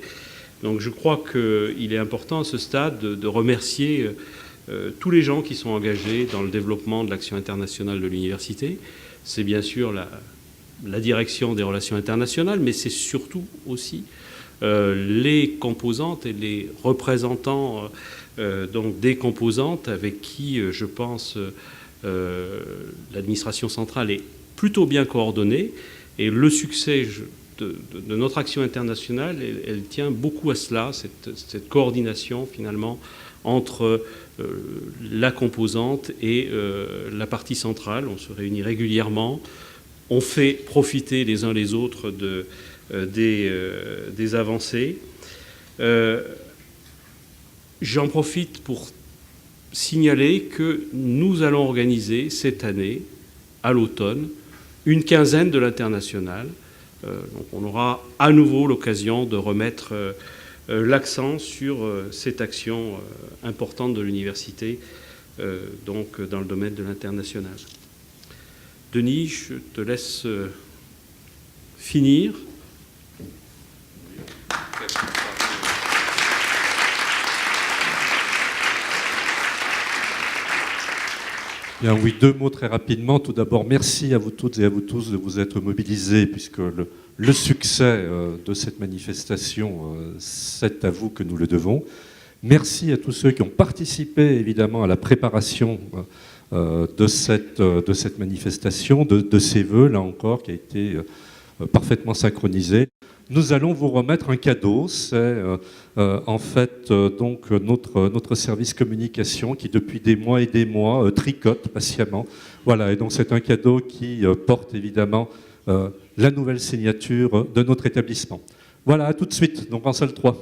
Donc je crois qu'il est important à ce stade de remercier tous les gens qui sont engagés dans le développement de l'action internationale de l'université. C'est bien sûr la direction des relations internationales, mais c'est surtout aussi les composantes et les représentants donc des composantes avec qui, je pense, l'administration centrale est plutôt bien coordonnée. Et le succès de notre action internationale, elle tient beaucoup à cela, cette coordination finalement entre la composante et la partie centrale. On se réunit régulièrement. On fait profiter les uns les autres des avancées. J'en profite pour signaler que nous allons organiser cette année, à l'automne, une quinzaine de l'international. Donc on aura à nouveau l'occasion de remettre l'accent sur cette action importante de l'université, donc dans le domaine de l'international. Denis, je te laisse finir. Bien, oui, 2 mots très rapidement. Tout d'abord, merci à vous toutes et à vous tous de vous être mobilisés, puisque le succès de cette manifestation, c'est à vous que nous le devons. Merci à tous ceux qui ont participé, évidemment, à la préparation de cette manifestation, de ces vœux, là encore, qui a été parfaitement synchronisé. Nous allons vous remettre un cadeau, c'est en fait donc notre service communication qui depuis des mois et des mois tricote patiemment. Voilà, et donc c'est un cadeau qui porte évidemment la nouvelle signature de notre établissement. Voilà, à tout de suite, donc en salle 3.